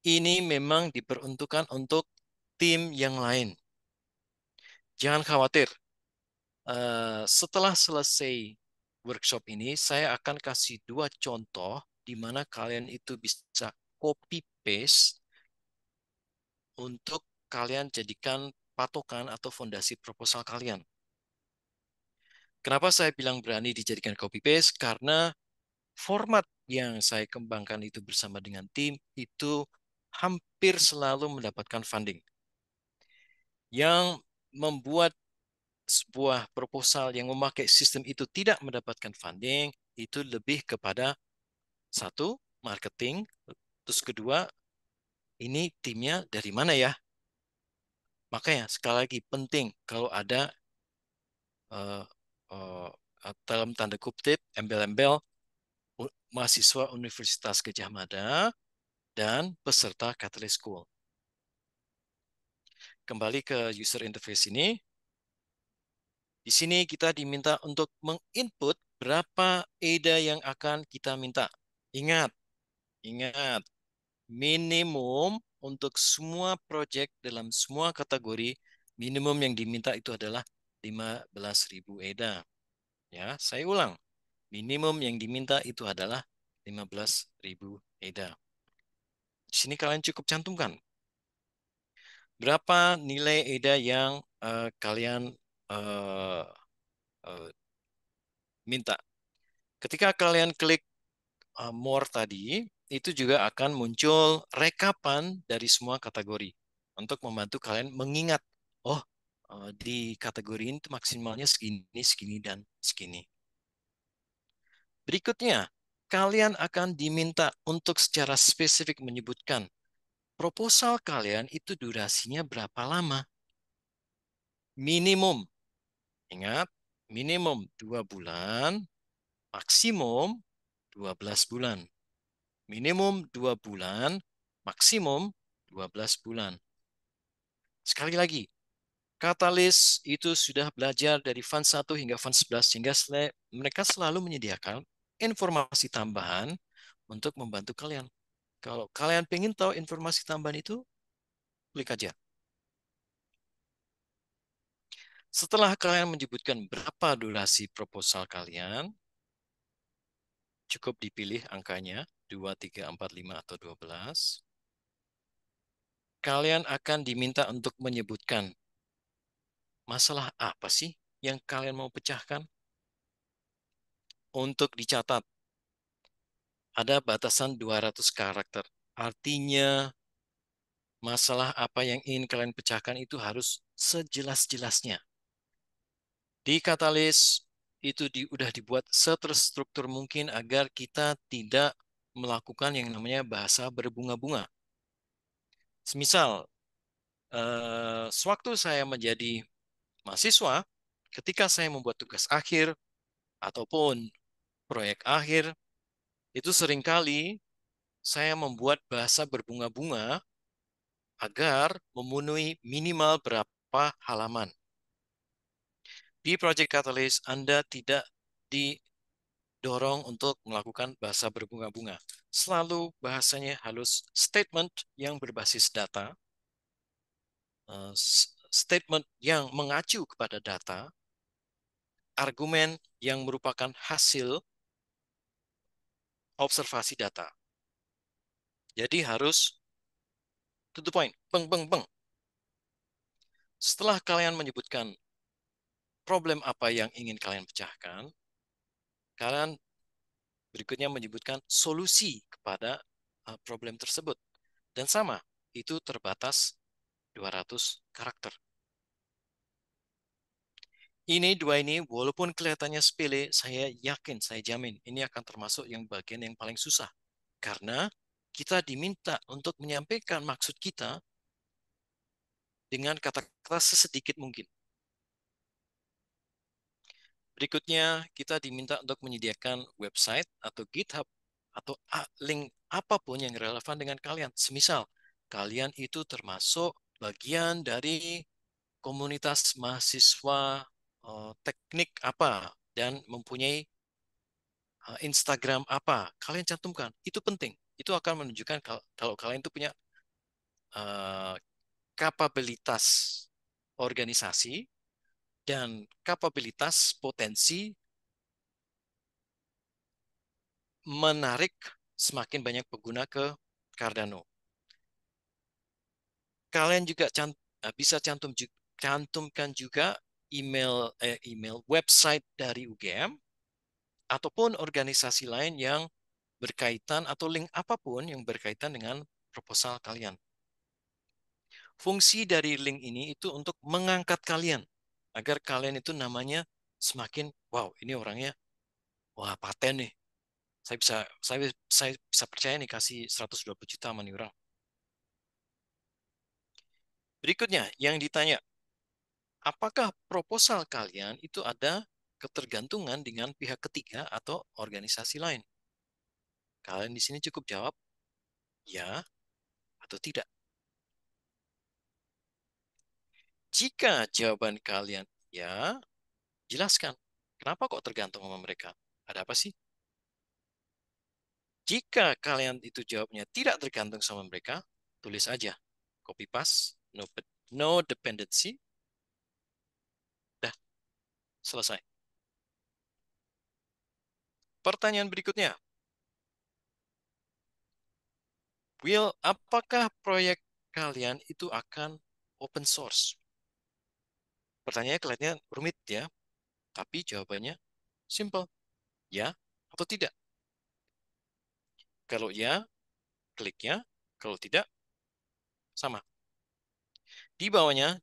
ini memang diperuntukkan untuk tim yang lain. Jangan khawatir. Setelah selesai workshop ini, saya akan kasih dua contoh di mana kalian itu bisa copy paste untuk kalian jadikan patokan atau fondasi proposal kalian. Kenapa saya bilang berani dijadikan copy paste? Karena format yang saya kembangkan itu bersama dengan tim itu hampir selalu mendapatkan funding. yang membuat sebuah proposal yang memakai sistem itu tidak mendapatkan funding, itu lebih kepada satu, marketing, terus kedua, ini timnya dari mana ya? Makanya sekali lagi penting kalau ada eh, eh, dalam tanda kutip embel-embel mahasiswa Universitas Gadjah Mada dan peserta Catalyst School. Kembali ke user interface ini. Di sini kita diminta untuk menginput berapa EDA yang akan kita minta. Ingat, ingat, minimum untuk semua project dalam semua kategori, minimum yang diminta itu adalah 15.000 EDA. Ya, saya ulang. Minimum yang diminta itu adalah 15.000 EDA. Di sini kalian cukup cantumkan berapa nilai EDA yang kalian uh, uh, minta. Ketika kalian klik more tadi, itu juga akan muncul rekapan dari semua kategori untuk membantu kalian mengingat, oh di kategori ini tuh maksimalnya segini, segini, dan segini. Berikutnya, kalian akan diminta untuk secara spesifik menyebutkan proposal kalian itu durasinya berapa lama. Minimum, ingat, minimum 2 bulan, maksimum 12 bulan. Minimum 2 bulan, maksimum 12 bulan. Sekali lagi, Katalis itu sudah belajar dari fund 1 hingga fund 11, sehingga mereka selalu menyediakan informasi tambahan untuk membantu kalian. Kalau kalian ingin tahu informasi tambahan itu, klik aja. Setelah kalian menyebutkan berapa durasi proposal kalian, cukup dipilih angkanya, 2, 3, 4, 5, atau 12. Kalian akan diminta untuk menyebutkan masalah apa sih yang kalian mau pecahkan. Untuk dicatat, ada batasan 200 karakter. Artinya, masalah apa yang ingin kalian pecahkan itu harus sejelas-jelasnya. Di Katalis, itu udah dibuat seterstruktur mungkin agar kita tidak melakukan yang namanya bahasa berbunga-bunga. Semisal, sewaktu saya menjadi mahasiswa, ketika saya membuat tugas akhir ataupun proyek akhir, itu seringkali saya membuat bahasa berbunga-bunga agar memenuhi minimal berapa halaman. Di Project Catalyst, Anda tidak didorong untuk melakukan bahasa berbunga-bunga. Selalu bahasanya halus, statement yang berbasis data, statement yang mengacu kepada data, argumen yang merupakan hasil observasi data. Jadi harus to the point, beng, beng, beng. Setelah kalian menyebutkan problem apa yang ingin kalian pecahkan, kalian berikutnya menyebutkan solusi kepada problem tersebut. Dan sama, itu terbatas 200 karakter. Ini dua ini, walaupun kelihatannya sepele, saya yakin, saya jamin, ini akan termasuk yang bagian yang paling susah. Karena kita diminta untuk menyampaikan maksud kita dengan kata-kata sesedikit mungkin. Berikutnya, kita diminta untuk menyediakan website atau GitHub atau link apapun yang relevan dengan kalian. Semisal, kalian itu termasuk bagian dari komunitas mahasiswa teknik apa dan mempunyai Instagram apa. Kalian cantumkan. Itu penting. Itu akan menunjukkan kalau kalian itu punya uh, kapabilitas organisasi dan kapabilitas potensi menarik semakin banyak pengguna ke Cardano. Kalian juga bisa cantumkan juga email website dari UGM ataupun organisasi lain yang berkaitan atau link apapun yang berkaitan dengan proposal kalian. Fungsi dari link ini itu untuk mengangkat kalian agar kalian itu namanya semakin wow, ini orangnya wah paten nih. Saya bisa percaya nih kasih 120 juta sama nih orang. Berikutnya yang ditanya, apakah proposal kalian itu ada ketergantungan dengan pihak ketiga atau organisasi lain? Kalian di sini cukup jawab ya atau tidak. Jika jawaban kalian ya, jelaskan kenapa kok tergantung sama mereka. Ada apa sih? Jika kalian itu jawabnya tidak tergantung sama mereka, tulis aja. Copy paste, no dependency, dah selesai. Pertanyaan berikutnya, apakah proyek kalian itu akan open source? Pertanyaannya kelihatannya rumit ya, tapi jawabannya simple. Ya atau tidak? Kalau ya, klik ya. Kalau tidak, sama. Di bawahnya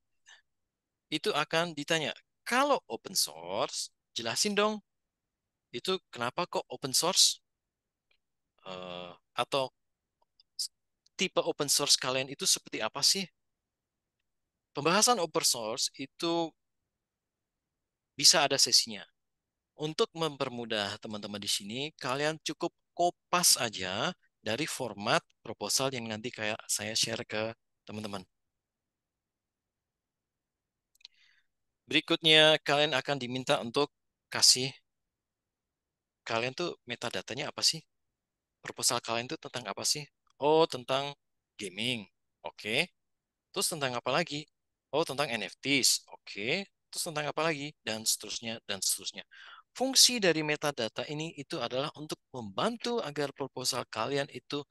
itu akan ditanya, kalau open source, jelasin dong, itu kenapa kok open source? Atau tipe open source kalian itu seperti apa sih? Pembahasan open source itu bisa ada sesinya. Untuk mempermudah teman-teman di sini, kalian cukup kopas aja dari format proposal yang nanti kayak saya share ke teman-teman. Berikutnya, kalian akan diminta untuk kasih, kalian tuh metadatanya apa sih? Proposal kalian tuh tentang apa sih? Oh, tentang gaming. Oke. Terus tentang apa lagi? Oh, tentang NFTs. Oke. Terus tentang apa lagi? Dan seterusnya, dan seterusnya. Fungsi dari metadata ini itu adalah untuk membantu agar proposal kalian itu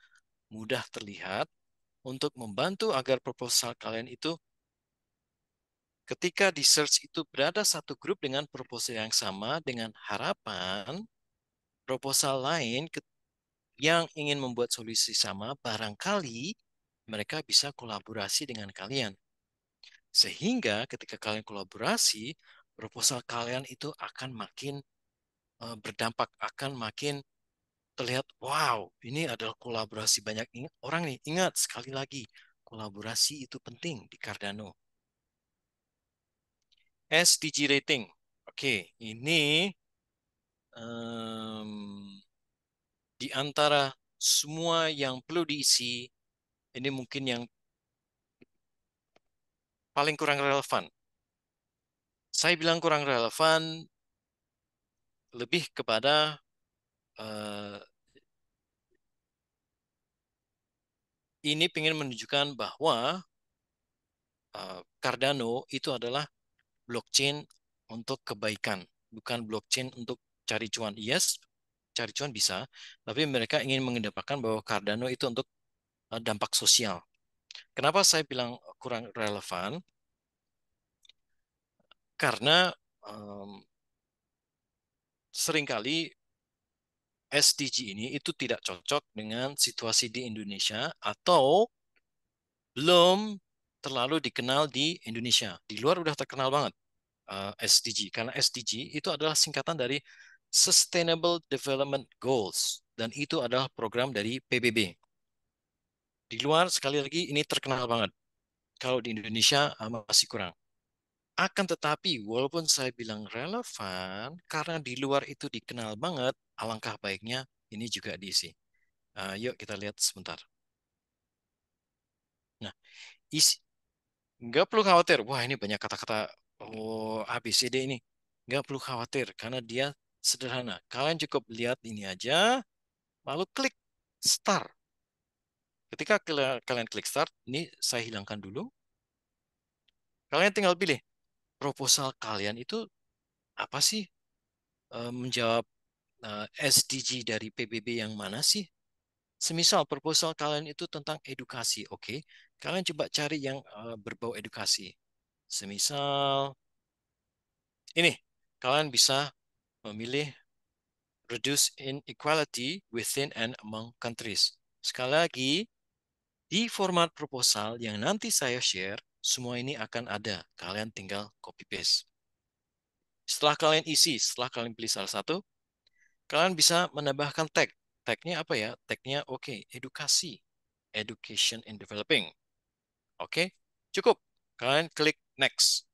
mudah terlihat, untuk membantu agar proposal kalian itu ketika di search itu berada satu grup dengan proposal yang sama dengan harapan proposal lain yang ingin membuat solusi sama barangkali mereka bisa kolaborasi dengan kalian. Sehingga ketika kalian kolaborasi, proposal kalian itu akan makin berdampak, akan makin terlihat, wow, ini adalah kolaborasi banyak orang nih. Ingat sekali lagi, kolaborasi itu penting di Cardano. SDG rating. Oke, ini em, di antara semua yang perlu diisi, ini mungkin yang paling kurang relevan. Saya bilang kurang relevan lebih kepada eh, ini ingin menunjukkan bahwa Cardano itu adalah blockchain untuk kebaikan, bukan blockchain untuk cari cuan. Yes, cari cuan bisa, tapi mereka ingin mengedepankan bahwa Cardano itu untuk dampak sosial. Kenapa saya bilang kurang relevan? Karena seringkali SDG ini itu tidak cocok dengan situasi di Indonesia atau belum terlalu dikenal di Indonesia. Di luar udah terkenal banget SDG karena SDG itu adalah singkatan dari Sustainable Development Goals dan itu adalah program dari PBB. Di luar sekali lagi ini terkenal banget. Kalau di Indonesia masih kurang. Akan tetapi walaupun saya bilang relevan karena di luar itu dikenal banget, alangkah baiknya ini juga diisi. Yuk kita lihat sebentar. Nah, isi nggak perlu khawatir. Wah, ini banyak kata-kata ABCD ini. Nggak perlu khawatir karena dia sederhana. Kalian cukup lihat ini aja, lalu klik start. Ketika kalian klik start, ini saya hilangkan dulu. Kalian tinggal pilih proposal kalian itu apa sih? Menjawab SDG dari PBB yang mana sih? Semisal proposal kalian itu tentang edukasi, oke? Kalian coba cari yang berbau edukasi. Semisal ini, kalian bisa memilih reduce inequality within and among countries. Sekali lagi, Di format proposal yang nanti saya share, semua ini akan ada. Kalian tinggal copy paste. Setelah kalian isi, setelah kalian pilih salah satu, kalian bisa menambahkan tag. Tagnya apa ya? Tagnya oke, edukasi. Education in developing. Oke, cukup. Kalian klik next.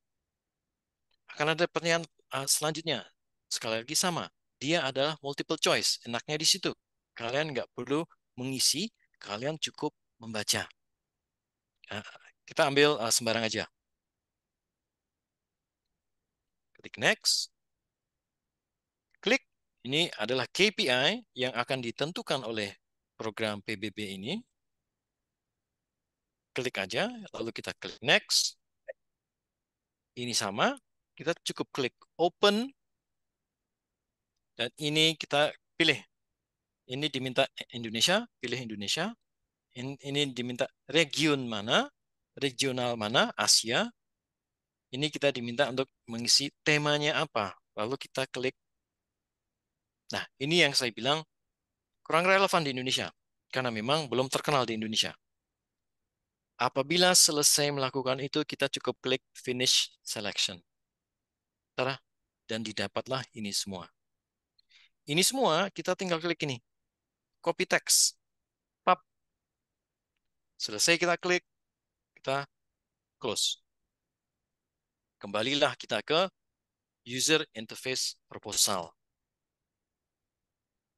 Akan ada pertanyaan selanjutnya. Sekali lagi sama. Dia adalah multiple choice. Enaknya di situ. Kalian nggak perlu mengisi, kalian cukup membaca. Nah, kita ambil sembarang aja. Klik next. Klik. Ini adalah KPI yang akan ditentukan oleh program PBB ini. Klik aja, lalu kita klik next. Ini sama. Kita cukup klik open. Dan ini kita pilih. Ini diminta Indonesia, pilih Indonesia. Ini diminta region mana, regional mana, Asia. Ini kita diminta untuk mengisi temanya apa. Lalu kita klik. Nah, ini yang saya bilang kurang relevan di Indonesia. Karena memang belum terkenal di Indonesia. Apabila selesai melakukan itu, kita cukup klik Finish Selection. Dan didapatlah ini semua. Ini semua kita tinggal klik ini. Copy text. Pap. Selesai kita klik, kita close. Kembalilah kita ke user interface proposal.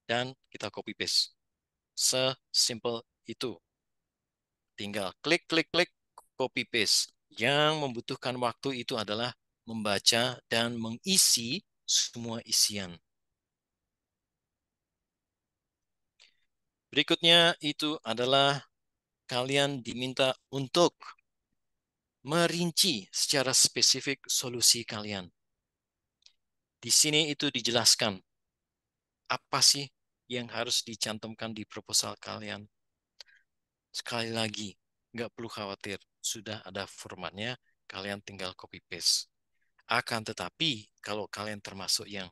Dan kita copy paste. Sesimpel itu. Tinggal klik, klik, klik, copy paste. Yang membutuhkan waktu itu adalah membaca dan mengisi semua isian. Berikutnya itu adalah kalian diminta untuk merinci secara spesifik solusi kalian. Di sini itu dijelaskan apa sih yang harus dicantumkan di proposal kalian. Sekali lagi, nggak perlu khawatir, sudah ada formatnya, kalian tinggal copy paste. Akan tetapi, kalau kalian termasuk yang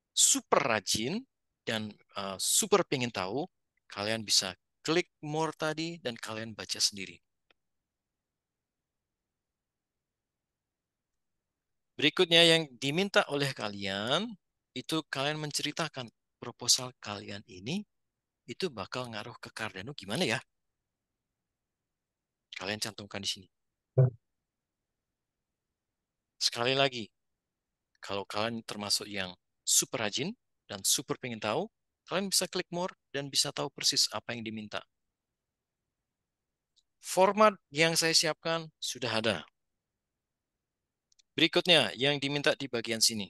super rajin dan super pengen tahu, kalian bisa klik more tadi dan kalian baca sendiri. Berikutnya yang diminta oleh kalian, itu kalian menceritakan proposal kalian ini, itu bakal ngaruh ke Cardano gimana ya? Kalian cantumkan di sini. Sekali lagi, kalau kalian termasuk yang super rajin dan super pengen tahu, kalian bisa klik more dan bisa tahu persis apa yang diminta. Format yang saya siapkan sudah ada. Berikutnya yang diminta di bagian sini.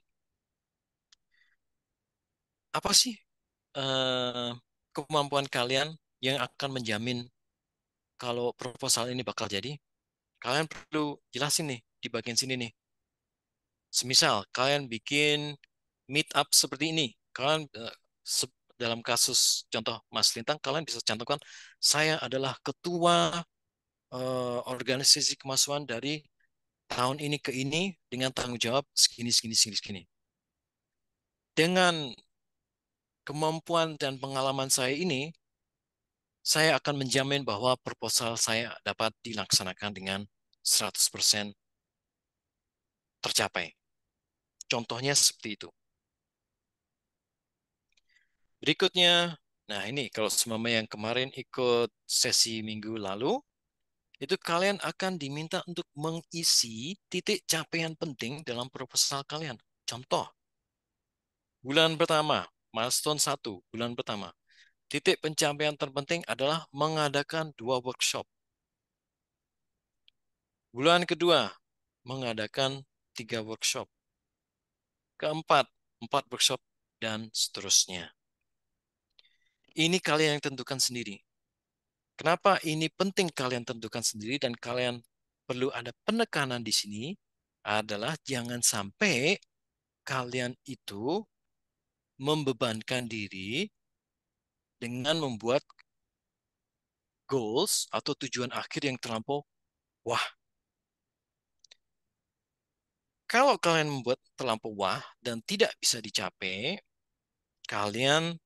Apa sih kemampuan kalian yang akan menjamin kalau proposal ini bakal jadi? Kalian perlu jelasin nih di bagian sini nih. Semisal kalian bikin meet up seperti ini, kalian dalam kasus contoh Mas Lintang, kalian bisa cantumkan saya adalah ketua organisasi kemahasiswaan dari tahun ini ke ini dengan tanggung jawab segini segini segini segini. Dengan kemampuan dan pengalaman saya ini, saya akan menjamin bahwa proposal saya dapat dilaksanakan dengan 100% tercapai. Contohnya seperti itu. Berikutnya, nah ini kalau semua yang kemarin ikut sesi minggu lalu, itu kalian akan diminta untuk mengisi titik capaian penting dalam proposal kalian. Contoh, bulan pertama, milestone 1, bulan pertama. Titik pencapaian terpenting adalah mengadakan 2 workshop. Bulan kedua, mengadakan 3 workshop. Keempat, 4 workshop, dan seterusnya. Ini kalian yang tentukan sendiri. Kenapa ini penting kalian tentukan sendiri dan kalian perlu ada penekanan di sini adalah jangan sampai kalian itu membebankan diri dengan membuat goals atau tujuan akhir yang terlampau wah. Kalau kalian membuat terlampau wah dan tidak bisa dicapai, kalian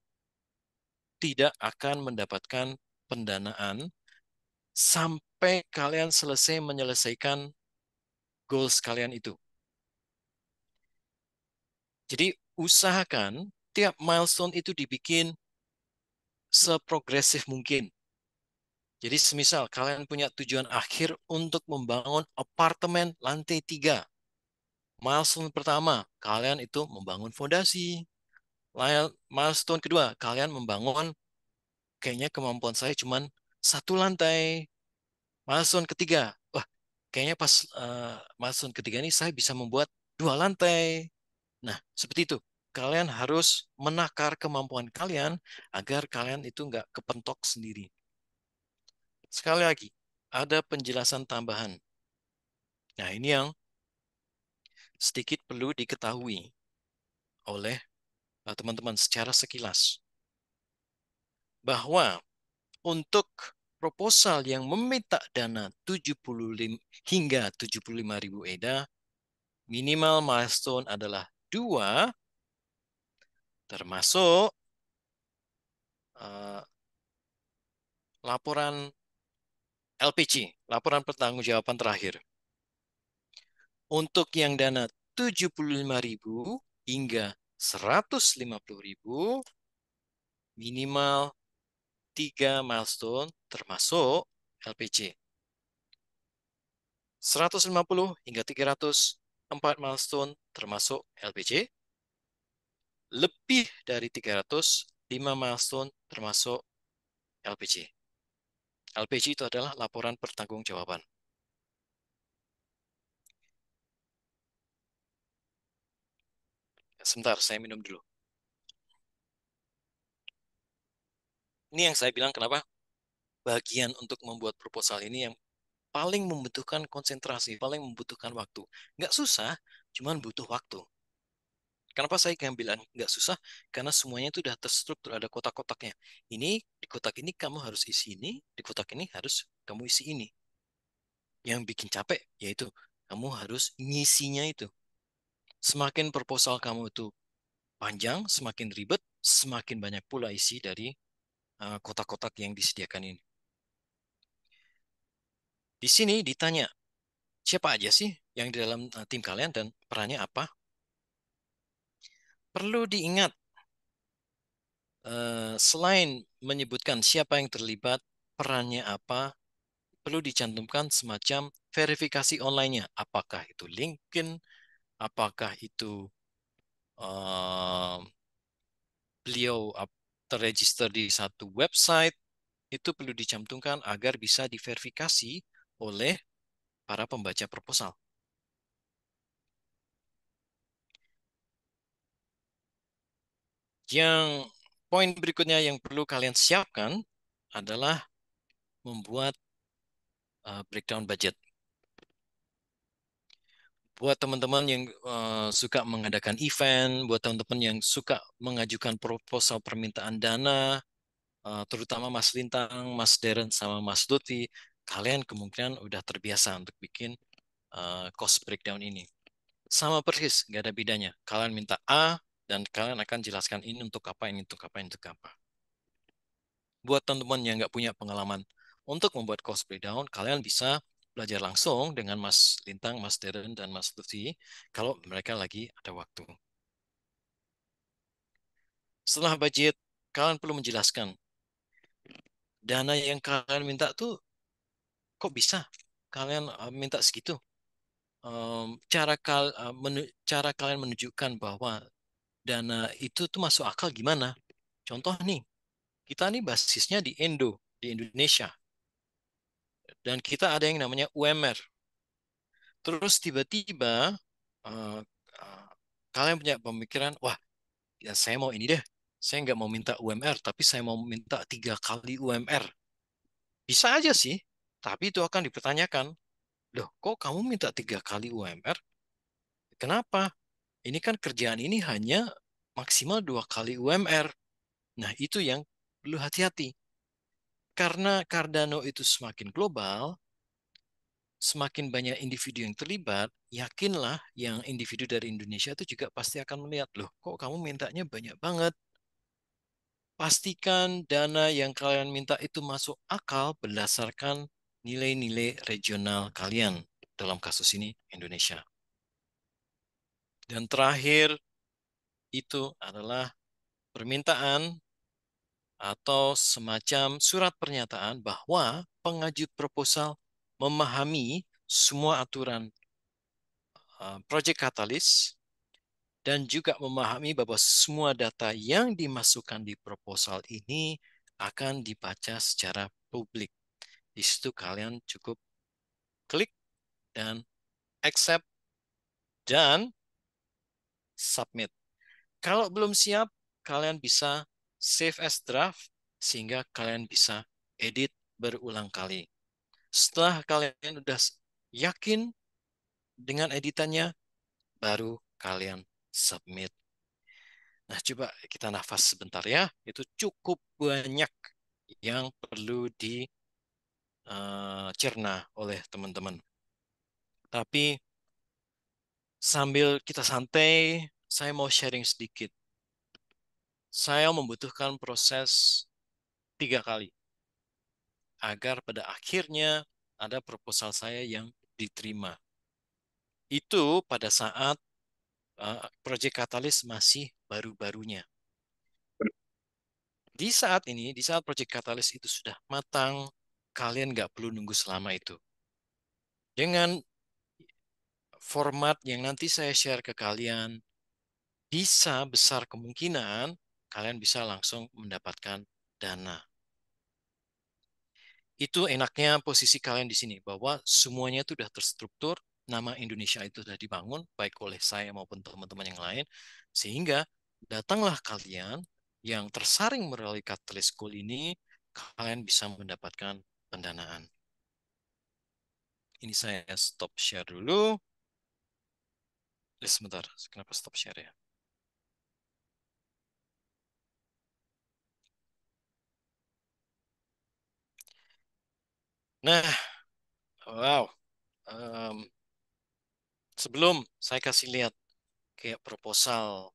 tidak akan mendapatkan pendanaan sampai kalian selesai menyelesaikan goals kalian itu. Jadi usahakan tiap milestone itu dibikin seprogresif mungkin. Jadi semisal kalian punya tujuan akhir untuk membangun apartemen lantai 3. Milestone pertama, kalian itu membangun fondasi. Milestone kedua, kalian membangun, kayaknya kemampuan saya cuma satu lantai. Milestone ketiga, wah kayaknya pas milestone ketiga ini saya bisa membuat 2 lantai. Nah, seperti itu. Kalian harus menakar kemampuan kalian agar kalian itu nggak kepentok sendiri. Sekali lagi, ada penjelasan tambahan. Nah, ini yang sedikit perlu diketahui oleh teman-teman secara sekilas. Bahwa untuk proposal yang meminta dana 75 hingga 75.000 EDA, minimal milestone adalah 2, termasuk uh, laporan LPC, laporan pertanggungjawaban terakhir. Untuk yang dana 75.000 hingga 150.000, minimal 3 milestone termasuk LPC. 150 hingga 300, 4 milestone termasuk LPC. Lebih dari 300, 5 milestone termasuk LPC. LPC itu adalah laporan pertanggungjawaban. Sebentar, saya minum dulu. Ini yang saya bilang kenapa bagian untuk membuat proposal ini yang paling membutuhkan konsentrasi, paling membutuhkan waktu. Nggak susah, cuman butuh waktu. Kenapa saya bilang nggak susah? Karena semuanya itu sudah terstruktur, ada kotak-kotaknya. Ini, di kotak ini kamu harus isi ini, di kotak ini harus kamu isi ini. Yang bikin capek, yaitu kamu harus ngisinya itu. Semakin proposal kamu itu panjang, semakin ribet, semakin banyak pula isi dari kotak-kotak yang disediakan ini. Di sini ditanya, siapa aja sih yang di dalam tim kalian dan perannya apa? Perlu diingat, selain menyebutkan siapa yang terlibat, perannya apa, perlu dicantumkan semacam verifikasi online-nya. Apakah itu LinkedIn, apakah itu uh, beliau terregister di satu website, itu perlu dicantumkan agar bisa diverifikasi oleh para pembaca proposal. Yang poin berikutnya yang perlu kalian siapkan adalah membuat breakdown budget. Buat teman-teman yang suka mengadakan event, buat teman-teman yang suka mengajukan proposal permintaan dana, terutama Mas Lintang, Mas Deren, sama Mas Lutfi, kalian kemungkinan udah terbiasa untuk bikin cost breakdown ini. Sama persis, nggak ada bedanya. Kalian minta A, dan kalian akan jelaskan ini untuk apa, ini untuk apa, ini untuk apa. Buat teman-teman yang nggak punya pengalaman untuk membuat cost breakdown, kalian bisa belajar langsung dengan Mas Lintang, Mas Deren, dan Mas Lutfi kalau mereka lagi ada waktu. Setelah budget, kalian perlu menjelaskan dana yang kalian minta tuh kok bisa kalian minta segitu. Cara kalian menunjukkan bahwa dana itu tuh masuk akal gimana? Contoh nih, kita nih basisnya di di Indonesia. Dan kita ada yang namanya UMR. Terus tiba-tiba uh, uh, kalian punya pemikiran, wah, ya saya mau ini deh. Saya nggak mau minta UMR, tapi saya mau minta 3 kali UMR. Bisa aja sih, tapi itu akan dipertanyakan. Loh, kok kamu minta 3 kali UMR? Kenapa? Ini kan kerjaan ini hanya maksimal 2 kali UMR. Nah, itu yang perlu hati-hati. Karena Cardano itu semakin global, semakin banyak individu yang terlibat, yakinlah yang individu dari Indonesia itu juga pasti akan melihat, loh kok kamu mintanya banyak banget. Pastikan dana yang kalian minta itu masuk akal berdasarkan nilai-nilai regional kalian, dalam kasus ini Indonesia. Dan terakhir itu adalah permintaan atau semacam surat pernyataan bahwa pengaju proposal memahami semua aturan Project Catalyst dan juga memahami bahwa semua data yang dimasukkan di proposal ini akan dibaca secara publik. Di situ kalian cukup klik dan accept dan submit. Kalau belum siap, kalian bisa save as draft sehingga kalian bisa edit berulang kali. Setelah kalian udah yakin dengan editannya, baru kalian submit. Nah, coba kita nafas sebentar ya. Itu cukup banyak yang perlu dicerna oleh teman-teman. Tapi sambil kita santai, saya mau sharing sedikit. Saya membutuhkan proses 3 kali agar pada akhirnya ada proposal saya yang diterima. Itu pada saat Project Catalyst masih baru-barunya. Di saat ini, di saat Project Catalyst itu sudah matang, kalian nggak perlu nunggu selama itu. Dengan format yang nanti saya share ke kalian, bisa besar kemungkinan kalian bisa langsung mendapatkan dana. Itu enaknya posisi kalian di sini, bahwa semuanya itu sudah terstruktur, nama Indonesia itu sudah dibangun, baik oleh saya maupun teman-teman yang lain, sehingga datanglah kalian yang tersaring melalui Catalyst School ini, kalian bisa mendapatkan pendanaan. Ini saya stop share dulu. Sebentar, kenapa stop share ya? Nah, wow. Um, Sebelum saya kasih lihat kayak proposal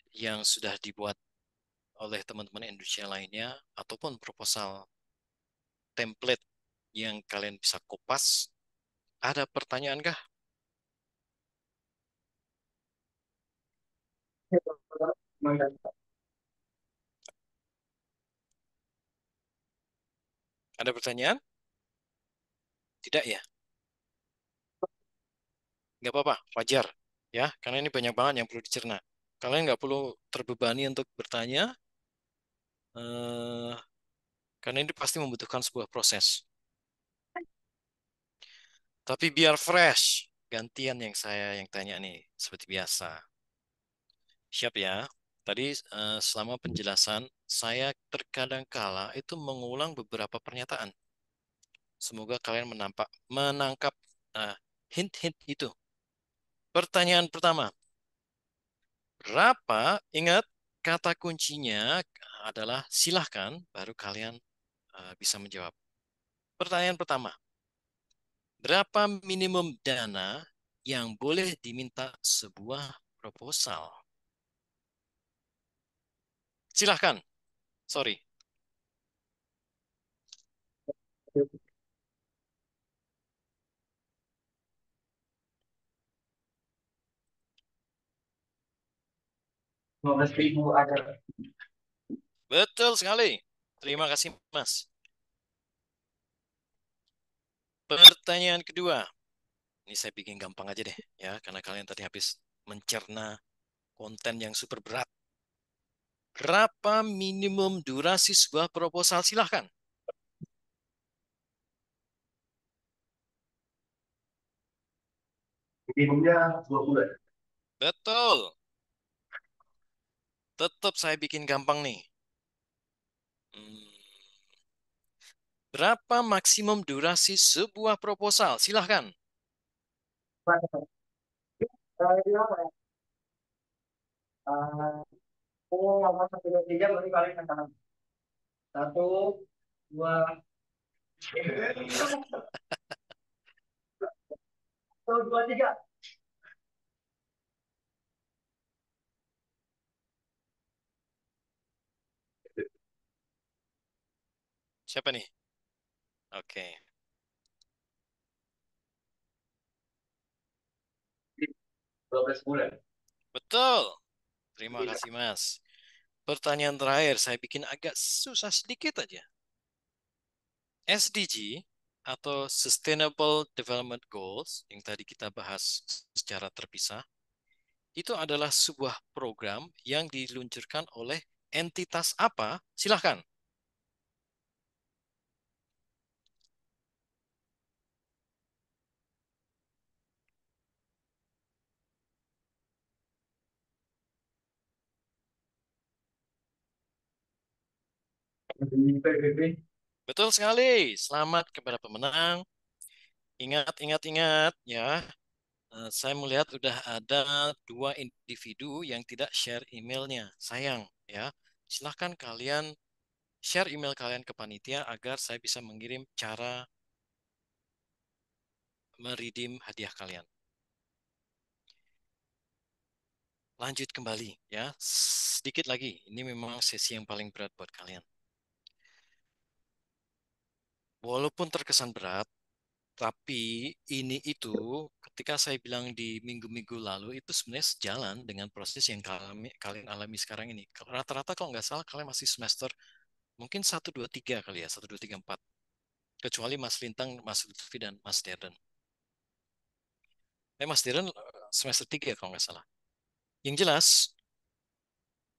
yang sudah dibuat oleh teman-teman Indonesia lainnya, ataupun proposal template yang kalian bisa kopas, ada pertanyaan kah? Ada pertanyaan? Tidak ya? Nggak apa-apa, wajar. Ya, karena ini banyak banget yang perlu dicerna. Kalian nggak perlu terbebani untuk bertanya, eh, karena ini pasti membutuhkan sebuah proses. Tapi biar fresh, gantian yang saya yang tanya nih, seperti biasa. Siap ya? Tadi selama penjelasan, saya terkadang kala itu mengulang beberapa pernyataan. Semoga kalian menangkap hint-hint itu. Pertanyaan pertama, berapa? Ingat, kata kuncinya adalah silahkan, baru kalian bisa menjawab. Pertanyaan pertama, berapa minimum dana yang boleh diminta sebuah proposal? Silahkan, sorry. 15.000 ada. Betul sekali. Terima kasih, Mas. Pertanyaan kedua. Ini saya bikin gampang aja deh, ya, karena kalian tadi habis mencerna konten yang super berat. Berapa minimum durasi sebuah proposal? Silahkan. Minimumnya 2 bulan. Betul. Tetap saya bikin gampang nih. Hmm, Berapa maksimum durasi sebuah proposal? Silahkan. Oh, lama 1 2 3 baru kalian katakan. 1 2 1 2 3. Siapa nih? Oke. 12 bulan. Betul. Terima Gila. kasih, Mas. Pertanyaan terakhir, saya bikin agak susah sedikit aja. SDG atau Sustainable Development Goals yang tadi kita bahas secara terpisah, itu adalah sebuah program yang diluncurkan oleh entitas apa? Silahkan. Di PBB. Betul sekali. Selamat kepada pemenang. Ingat, ingat, ingat ya. Saya melihat sudah ada dua individu yang tidak share emailnya. Sayang ya. Silahkan kalian share email kalian ke panitia agar saya bisa mengirim cara meredeem hadiah kalian. Lanjut kembali ya. Sedikit lagi. Ini memang sesi yang paling berat buat kalian. Walaupun terkesan berat, tapi ini itu ketika saya bilang di minggu-minggu lalu itu sebenarnya sejalan dengan proses yang kalian alami sekarang ini. Rata-rata kalau nggak salah kalian masih semester mungkin satu 2 3 kali ya, satu 2 3 4. Kecuali Mas Lintang, Mas Lutfi, dan Mas Darren. Mas Darren semester 3 kalau nggak salah. Yang jelas,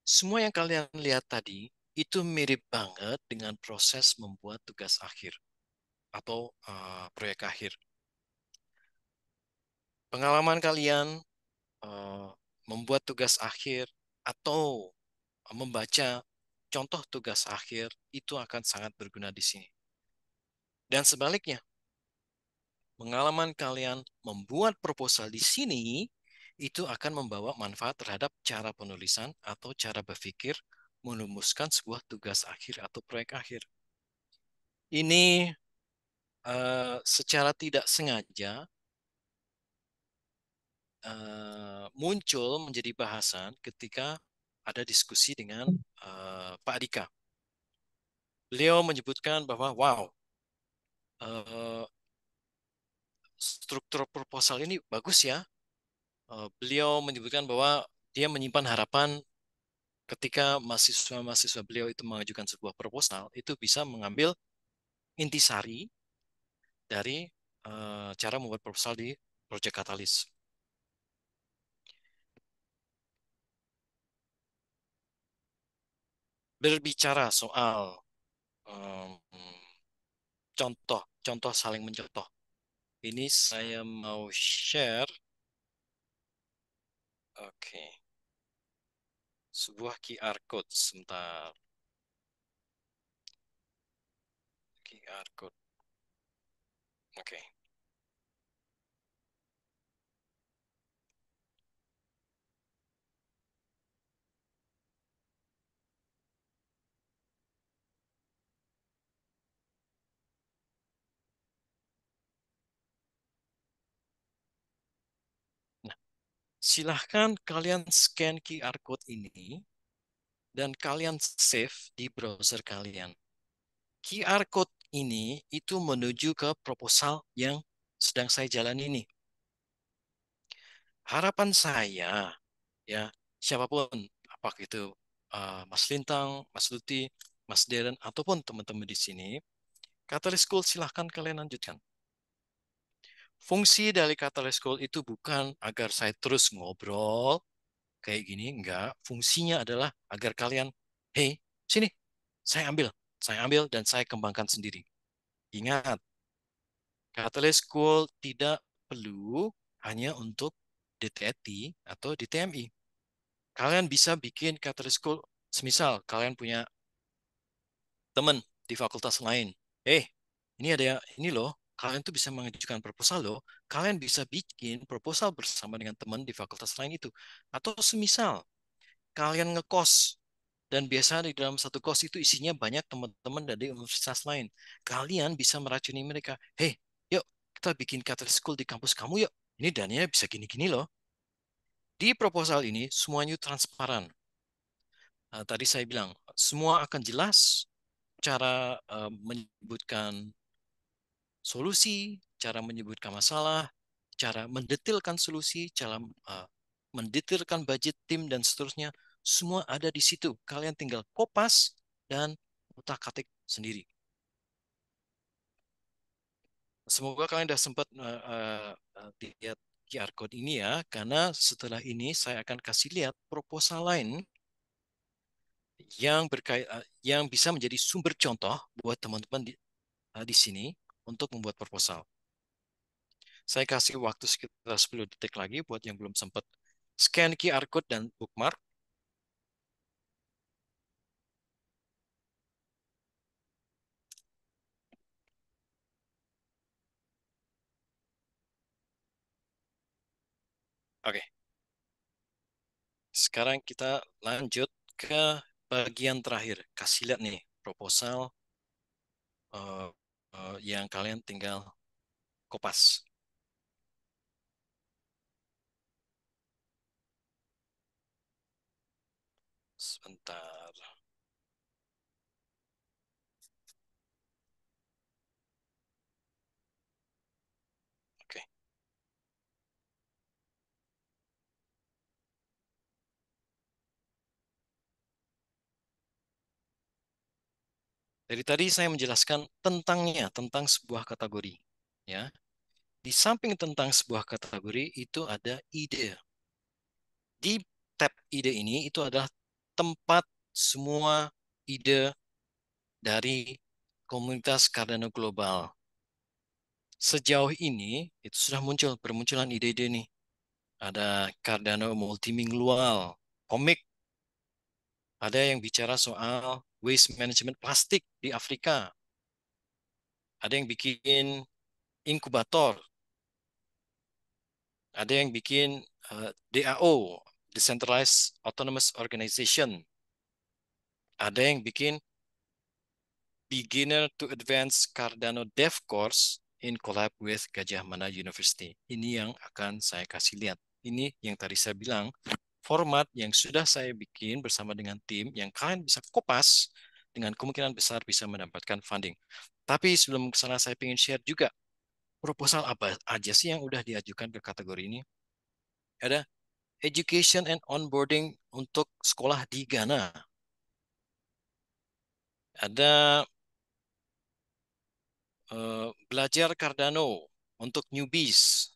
semua yang kalian lihat tadi itu mirip banget dengan proses membuat tugas akhir atau proyek akhir. Pengalaman kalian eh, membuat tugas akhir atau membaca contoh tugas akhir itu akan sangat berguna di sini. Dan sebaliknya, pengalaman kalian membuat proposal di sini itu akan membawa manfaat terhadap cara penulisan atau cara berpikir merumuskan sebuah tugas akhir atau proyek akhir. Ini secara tidak sengaja muncul menjadi bahasan ketika ada diskusi dengan Pak Dika. Beliau menyebutkan bahwa wow, uh, struktur proposal ini bagus ya. Beliau menyebutkan bahwa dia menyimpan harapan ketika mahasiswa-mahasiswa beliau itu mengajukan sebuah proposal, itu bisa mengambil intisari dari cara membuat proposal di Project Catalyst. Berbicara soal um, contoh saling mencontoh. Ini saya mau share, oke, sebuah QR code sebentar. QR code, oke. Nah, silahkan kalian scan QR code ini dan kalian save di browser kalian. QR code ini itu menuju ke proposal yang sedang saya jalani ini. Harapan saya, ya, siapapun, apa itu Mas Lintang, Mas Luti, Mas Deren, ataupun teman-teman di sini, Catalyst School silahkan kalian lanjutkan. Fungsi dari Catalyst School itu bukan agar saya terus ngobrol kayak gini, enggak. Fungsinya adalah agar kalian, hey, sini, saya ambil dan saya kembangkan sendiri. Ingat, Catalyst School tidak perlu hanya untuk DTET atau DTMI. Kalian bisa bikin Catalyst School, semisal kalian punya teman di fakultas lain. Ini ada ini loh, kalian tuh bisa mengajukan proposal loh. Kalian bisa bikin proposal bersama dengan teman di fakultas lain itu. Atau semisal kalian ngekos dan biasa di dalam satu kos itu isinya banyak teman-teman dari universitas lain. Kalian bisa meracuni mereka. Yuk kita bikin Catalyst School di kampus kamu yuk. Ini dananya bisa gini-gini loh. Di proposal ini semuanya transparan. Tadi saya bilang semua akan jelas cara menyebutkan solusi, cara menyebutkan masalah, cara mendetilkan solusi, cara mendetailkan budget tim dan seterusnya, semua ada di situ. Kalian tinggal kopas dan otak-atik sendiri. Semoga kalian sudah sempat lihat QR code ini ya, karena setelah ini saya akan kasih lihat proposal lain yang bisa menjadi sumber contoh buat teman-teman di sini untuk membuat proposal. Saya kasih waktu sekitar 10 detik lagi buat yang belum sempat scan QR code dan bookmark. Oke, sekarang kita lanjut ke bagian terakhir. Kasih lihat nih proposal yang kalian tinggal kopas. Sebentar. Oke. Dari tadi saya menjelaskan tentang sebuah kategori. Ya, di samping tentang sebuah kategori itu ada ide. Di tab ide ini itu adalah tempat semua ide dari komunitas Cardano Global. Sejauh ini itu sudah bermunculan ide-ide nih. Ada Cardano multilingual, komik, ada yang bicara soal waste management plastik di Afrika, ada yang bikin inkubator, ada yang bikin DAO, Decentralized Autonomous Organization, ada yang bikin Beginner to Advanced Cardano Dev Course in collab with Gajah Mada University. Ini yang akan saya kasih lihat. Ini yang tadi saya bilang, format yang sudah saya bikin bersama dengan tim yang kalian bisa kopas dengan kemungkinan besar bisa mendapatkan funding. Tapi sebelum ke sana saya ingin share juga proposal apa aja sih yang udah diajukan ke kategori ini. Ada education and onboarding untuk sekolah di Ghana. Ada belajar Cardano untuk newbies.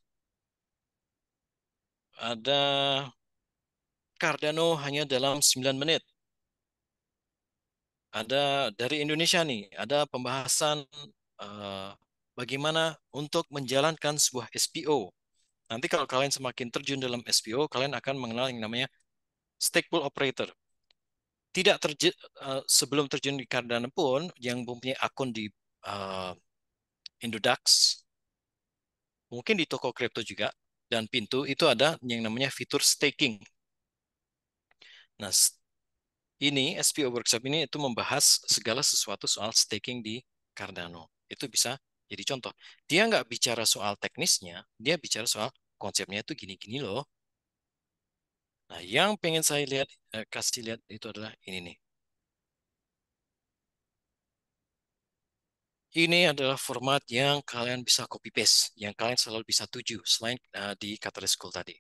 Ada Cardano hanya dalam 9 menit. Ada dari Indonesia nih, ada pembahasan uh, bagaimana untuk menjalankan sebuah SPO. Nanti kalau kalian semakin terjun dalam SPO, kalian akan mengenal yang namanya stake pool operator. Tidak terjun sebelum terjun di Cardano pun, yang mempunyai akun di uh, Indodax, mungkin di toko kripto juga, dan Pintu itu ada yang namanya fitur staking. Nah, ini SPO Workshop ini itu membahas segala sesuatu soal staking di Cardano. Itu bisa jadi contoh. Dia nggak bicara soal teknisnya, dia bicara soal konsepnya itu gini-gini loh. Nah, yang pengen saya lihat, kasih lihat itu adalah ini nih. Ini adalah format yang kalian bisa copy paste, yang kalian selalu bisa tuju selain di Catalyst School tadi.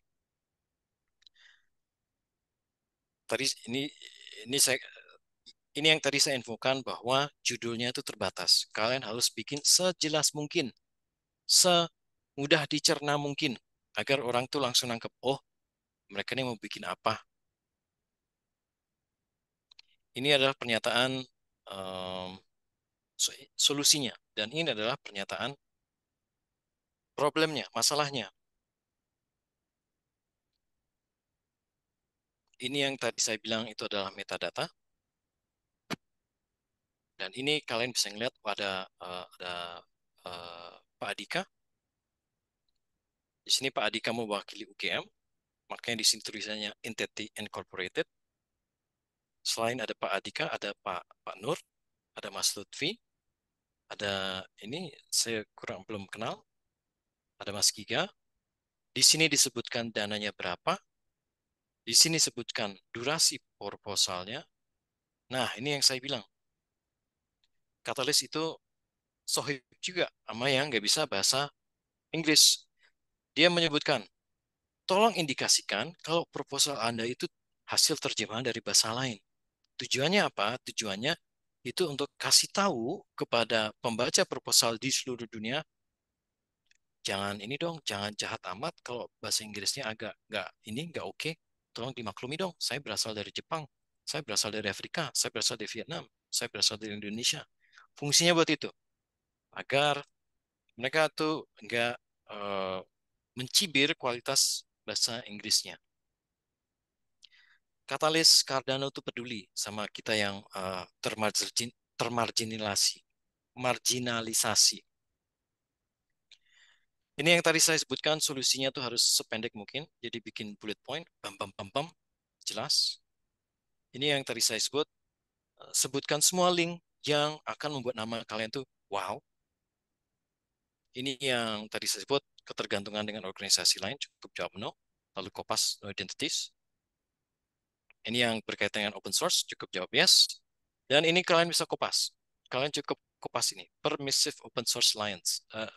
Tadi ini saya ini yang tadi saya infokan bahwa judulnya itu terbatas. Kalian harus bikin sejelas mungkin, semudah dicerna mungkin, agar orang tuh langsung nangkep, oh mereka ini mau bikin apa. Ini adalah pernyataan um, solusinya, dan ini adalah pernyataan problemnya, masalahnya. Ini yang tadi saya bilang itu adalah metadata, dan ini kalian bisa ngeliat ada Pak Adika. Di sini Pak Adika mewakili UGM, makanya di sini tulisannya Entity Incorporated. Selain ada Pak Adika, ada Pak Nur, ada Mas Lutfi, ada ini saya kurang belum kenal, ada Mas Giga. Di sini disebutkan dananya berapa, di sini disebutkan durasi proposalnya. Nah, ini yang saya bilang, Katalis itu sohib juga sama yang nggak bisa bahasa Inggris. Dia menyebutkan tolong indikasikan kalau proposal Anda itu hasil terjemahan dari bahasa lain. Tujuannya apa? Tujuannya itu untuk kasih tahu kepada pembaca proposal di seluruh dunia, jangan ini dong, jangan jahat amat kalau bahasa Inggrisnya agak nggak oke. Tolong dimaklumi dong, saya berasal dari Jepang, saya berasal dari Afrika, saya berasal dari Vietnam, saya berasal dari Indonesia. Fungsinya buat itu, agar mereka tuh nggak eh, mencibir kualitas bahasa Inggrisnya. Katalis Cardano tuh peduli sama kita yang termarginalisasi, marginalisasi. Ini yang tadi saya sebutkan, solusinya tuh harus sependek mungkin. Jadi bikin bullet point, bam bam bam bam, jelas. Ini yang tadi saya sebut, sebutkan semua link yang akan membuat nama kalian tuh wow. Ini yang tadi saya sebut, ketergantungan dengan organisasi lain, cukup jawab no. Lalu kopas no identities. Ini yang berkaitan dengan open source, cukup jawab yes. Dan ini kalian bisa kopas. Kalian cukup kopas ini, permissive open source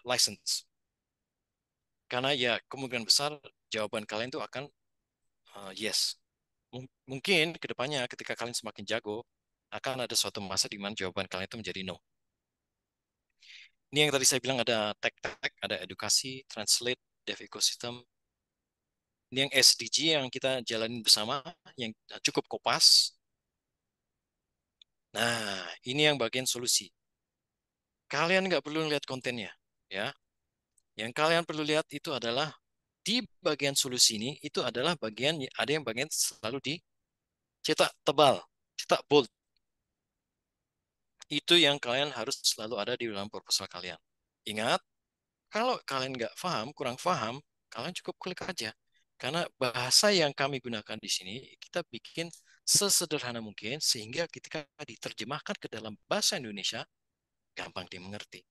license. Karena ya kemungkinan besar jawaban kalian tuh akan yes. Mungkin ke depannya ketika kalian semakin jago, akan ada suatu masa di mana jawaban kalian itu menjadi no. Ini yang tadi saya bilang, ada tag-tag, ada edukasi, translate, dev ecosystem. Ini yang SDG yang kita jalanin bersama, yang cukup kopas. Nah, ini yang bagian solusi. Kalian nggak perlu lihat kontennya, ya. Yang kalian perlu lihat itu adalah di bagian solusi ini, itu adalah bagian, ada yang bagian selalu dicetak tebal, cetak bold. Itu yang kalian harus selalu ada di dalam proposal kalian. Ingat, kalau kalian nggak paham, kurang paham, kalian cukup klik aja. Karena bahasa yang kami gunakan di sini, kita bikin sesederhana mungkin, sehingga ketika diterjemahkan ke dalam bahasa Indonesia, gampang dimengerti.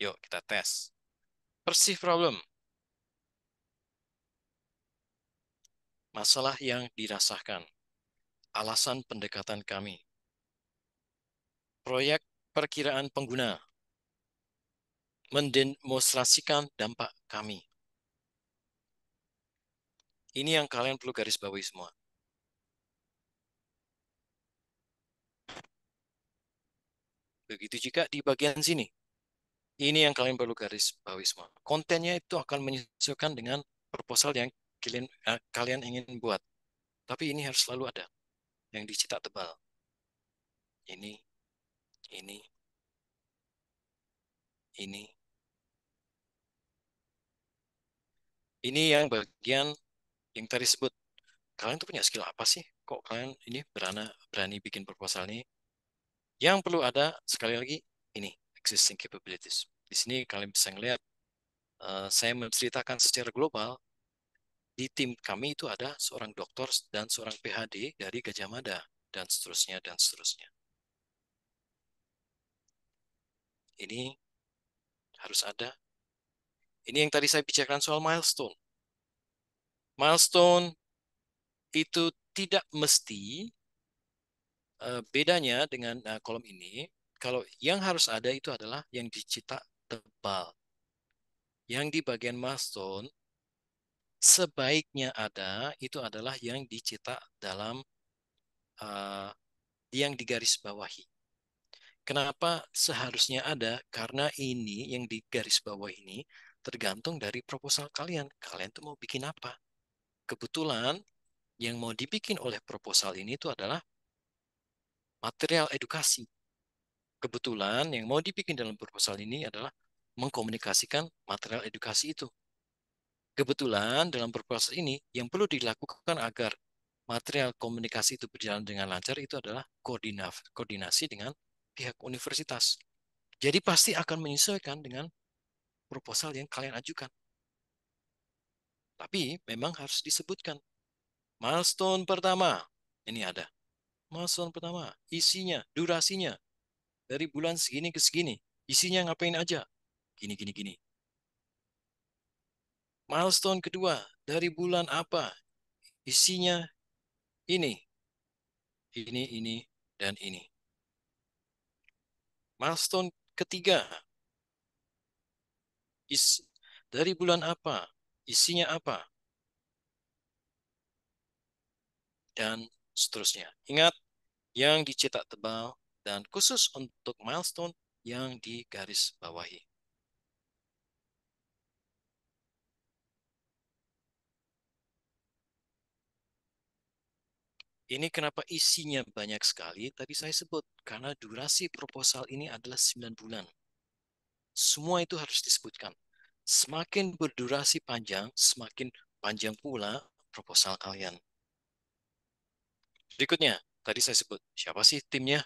Yuk, kita tes. Perceive problem. Masalah yang dirasakan. Alasan pendekatan kami. Proyek perkiraan pengguna. Mendemonstrasikan dampak kami. Ini yang kalian perlu garis bawahi semua. Begitu juga di bagian sini. Ini yang kalian perlu garis bawahi semua. Kontennya itu akan menyesuaikan dengan proposal yang kalian ingin buat. Tapi ini harus selalu ada yang dicetak tebal. Ini, ini, ini. Ini yang bagian yang tadi sebut. Kalian tuh punya skill apa sih? Kok kalian ini berani bikin proposal ini? Yang perlu ada, sekali lagi, ini, existing capabilities. Di sini kalian bisa melihat, saya menceritakan secara global, di tim kami itu ada seorang dokter dan seorang PhD dari Gajah Mada, dan seterusnya, dan seterusnya. Ini harus ada. Ini yang tadi saya bicarakan soal milestone. Milestone itu tidak mesti, bedanya dengan kolom ini, kalau yang harus ada itu adalah yang dicetak tebal. Yang di bagian milestone, sebaiknya ada, itu adalah yang dicetak dalam, uh, yang digaris bawahi. Kenapa seharusnya ada? Karena ini yang di garis bawah ini tergantung dari proposal kalian. Kalian tuh mau bikin apa? Kebetulan yang mau dibikin oleh proposal ini itu adalah material edukasi. Kebetulan yang mau dibikin dalam proposal ini adalah mengkomunikasikan material edukasi itu. Kebetulan dalam proposal ini yang perlu dilakukan agar material komunikasi itu berjalan dengan lancar itu adalah koordinasi dengan pihak universitas. Jadi pasti akan menyesuaikan dengan proposal yang kalian ajukan. Tapi memang harus disebutkan. Milestone pertama, ini ada. Milestone pertama, isinya, durasinya, dari bulan segini ke segini. Isinya ngapain aja? Gini, gini, gini. Milestone kedua, dari bulan apa? Isinya ini, dan ini. Milestone ketiga, is, dari bulan apa? Isinya apa? dan seterusnya. Ingat, yang dicetak tebal dan khusus untuk milestone yang digaris bawahi. Ini kenapa isinya banyak sekali, tadi saya sebut, karena durasi proposal ini adalah 9 bulan. Semua itu harus disebutkan. Semakin berdurasi panjang, semakin panjang pula proposal kalian. Berikutnya, tadi saya sebut, siapa sih timnya?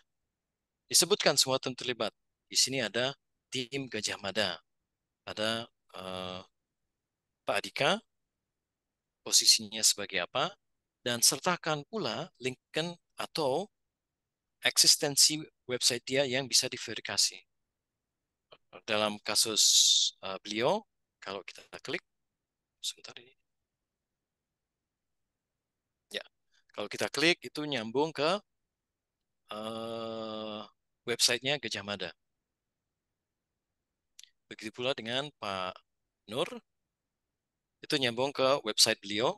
Disebutkan semua tim terlibat. Di sini ada tim Gajah Mada. Ada eh, Pak Adika, posisinya sebagai apa, dan sertakan pula linken atau eksistensi website dia yang bisa diverifikasi. Dalam kasus beliau, kalau kita klik, sebentar ini, ya, kalau kita klik itu nyambung ke websitenya Gajah Mada. Begitu pula dengan Pak Nur, itu nyambung ke website beliau.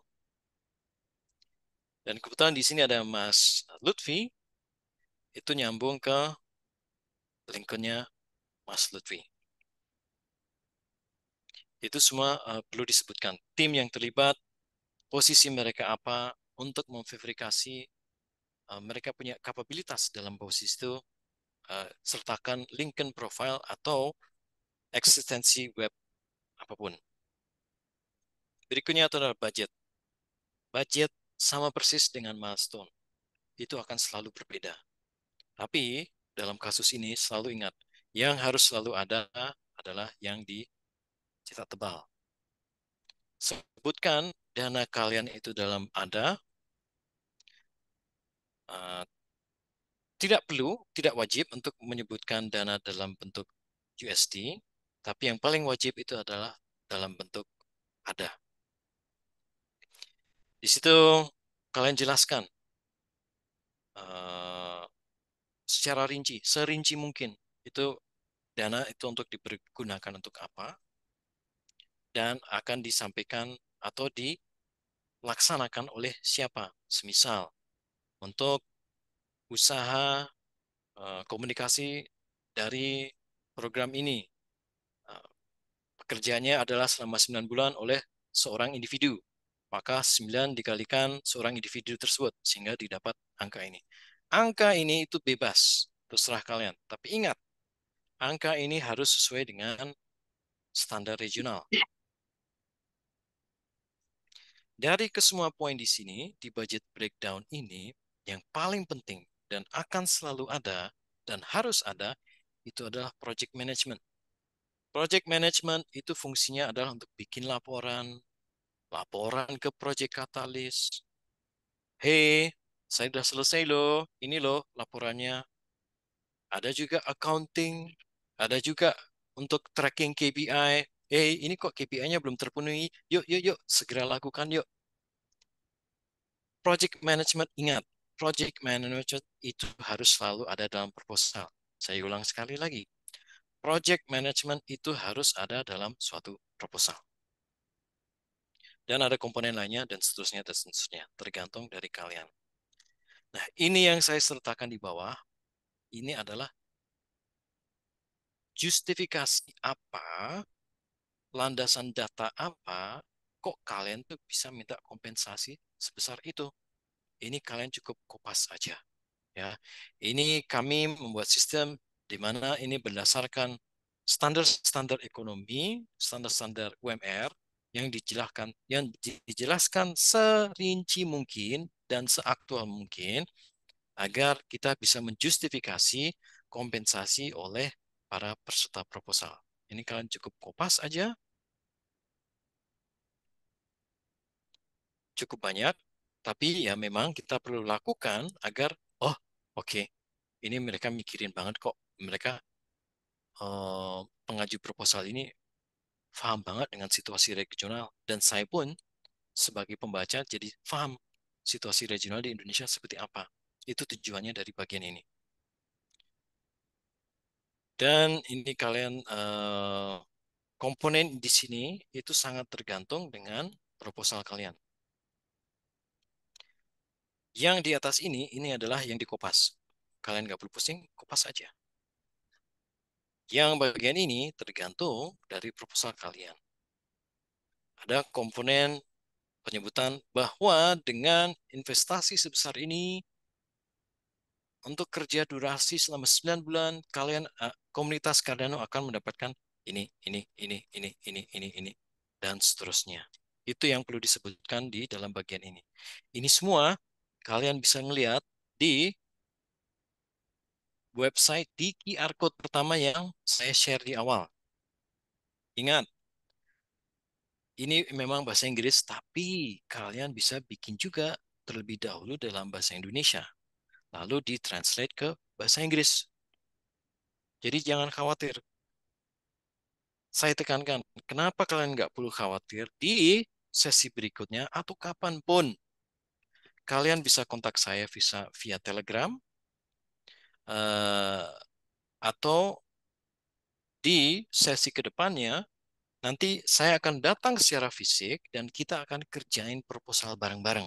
Dan kebetulan di sini ada Mas Lutfi, itu nyambung ke linkednya Mas Lutfi. Itu semua perlu disebutkan. Tim yang terlibat, posisi mereka apa, untuk memverifikasi mereka punya kapabilitas dalam posisi itu, sertakan LinkedIn profile atau eksistensi web apapun. Berikutnya adalah budget. Budget sama persis dengan milestone. Itu akan selalu berbeda. Tapi dalam kasus ini selalu ingat, yang harus selalu ada adalah yang dicetak tebal. Sebutkan dana kalian itu dalam ada, uh, tidak wajib untuk menyebutkan dana dalam bentuk USD, tapi yang paling wajib itu adalah dalam bentuk ada. Di situ kalian jelaskan uh, secara rinci, serinci mungkin itu dana itu untuk dipergunakan untuk apa dan akan disampaikan atau dilaksanakan oleh siapa. Semisal untuk usaha komunikasi dari program ini. Pekerjaannya adalah selama 9 bulan oleh seorang individu. Maka 9 dikalikan seorang individu tersebut sehingga didapat angka ini. Angka ini itu bebas, terserah kalian. Tapi ingat, angka ini harus sesuai dengan standar regional. Dari kesemua poin di sini, di budget breakdown ini, yang paling penting dan akan selalu ada dan harus ada, itu adalah project management. Project management itu fungsinya adalah untuk bikin laporan, laporan ke Project Catalyst. Hey, saya sudah selesai loh. Ini loh laporannya. Ada juga accounting, ada juga untuk tracking KPI. Ini kok KPI-nya belum terpenuhi. Yuk, yuk, yuk, segera lakukan yuk. Project management, ingat, project management itu harus selalu ada dalam proposal. Saya ulang sekali lagi. Project management itu harus ada dalam suatu proposal. Dan ada komponen lainnya dan seterusnya, tergantung dari kalian. Nah, ini yang saya sertakan di bawah, ini adalah justifikasi apa, landasan data apa, kok kalian tuh bisa minta kompensasi sebesar itu. Ini kalian cukup kopas aja. Ya, ini kami membuat sistem di mana ini berdasarkan standar-standar ekonomi, standar-standar UMR yang dijelaskan serinci mungkin dan seaktual mungkin agar kita bisa menjustifikasi kompensasi oleh para peserta proposal. Ini kalian cukup kopas aja, cukup banyak, tapi ya memang kita perlu lakukan agar, oh oke, ini mereka mikirin banget kok, mereka pengaju proposal ini paham banget dengan situasi regional, dan saya pun sebagai pembaca jadi paham situasi regional di Indonesia seperti apa. Itu tujuannya dari bagian ini. Dan ini kalian komponen di sini itu sangat tergantung dengan proposal kalian. Yang di atas ini adalah yang di Kopas. Kalian nggak perlu pusing, Kopas aja. Yang bagian ini tergantung dari proposal kalian. Ada komponen penyebutan bahwa dengan investasi sebesar ini, untuk kerja durasi selama 9 bulan, kalian komunitas Cardano akan mendapatkan ini, dan seterusnya. Itu yang perlu disebutkan di dalam bagian ini. Ini semua kalian bisa melihat di website di QR code pertama yang saya share di awal. Ingat, ini memang bahasa Inggris, tapi kalian bisa bikin juga terlebih dahulu dalam bahasa Indonesia, lalu ditranslate ke bahasa Inggris. Jadi jangan khawatir. Saya tekankan, kenapa kalian nggak perlu khawatir di sesi berikutnya atau kapanpun. Kalian bisa kontak saya via Telegram eh, atau di sesi kedepannya nanti saya akan datang secara fisik dan kita akan kerjain proposal bareng-bareng.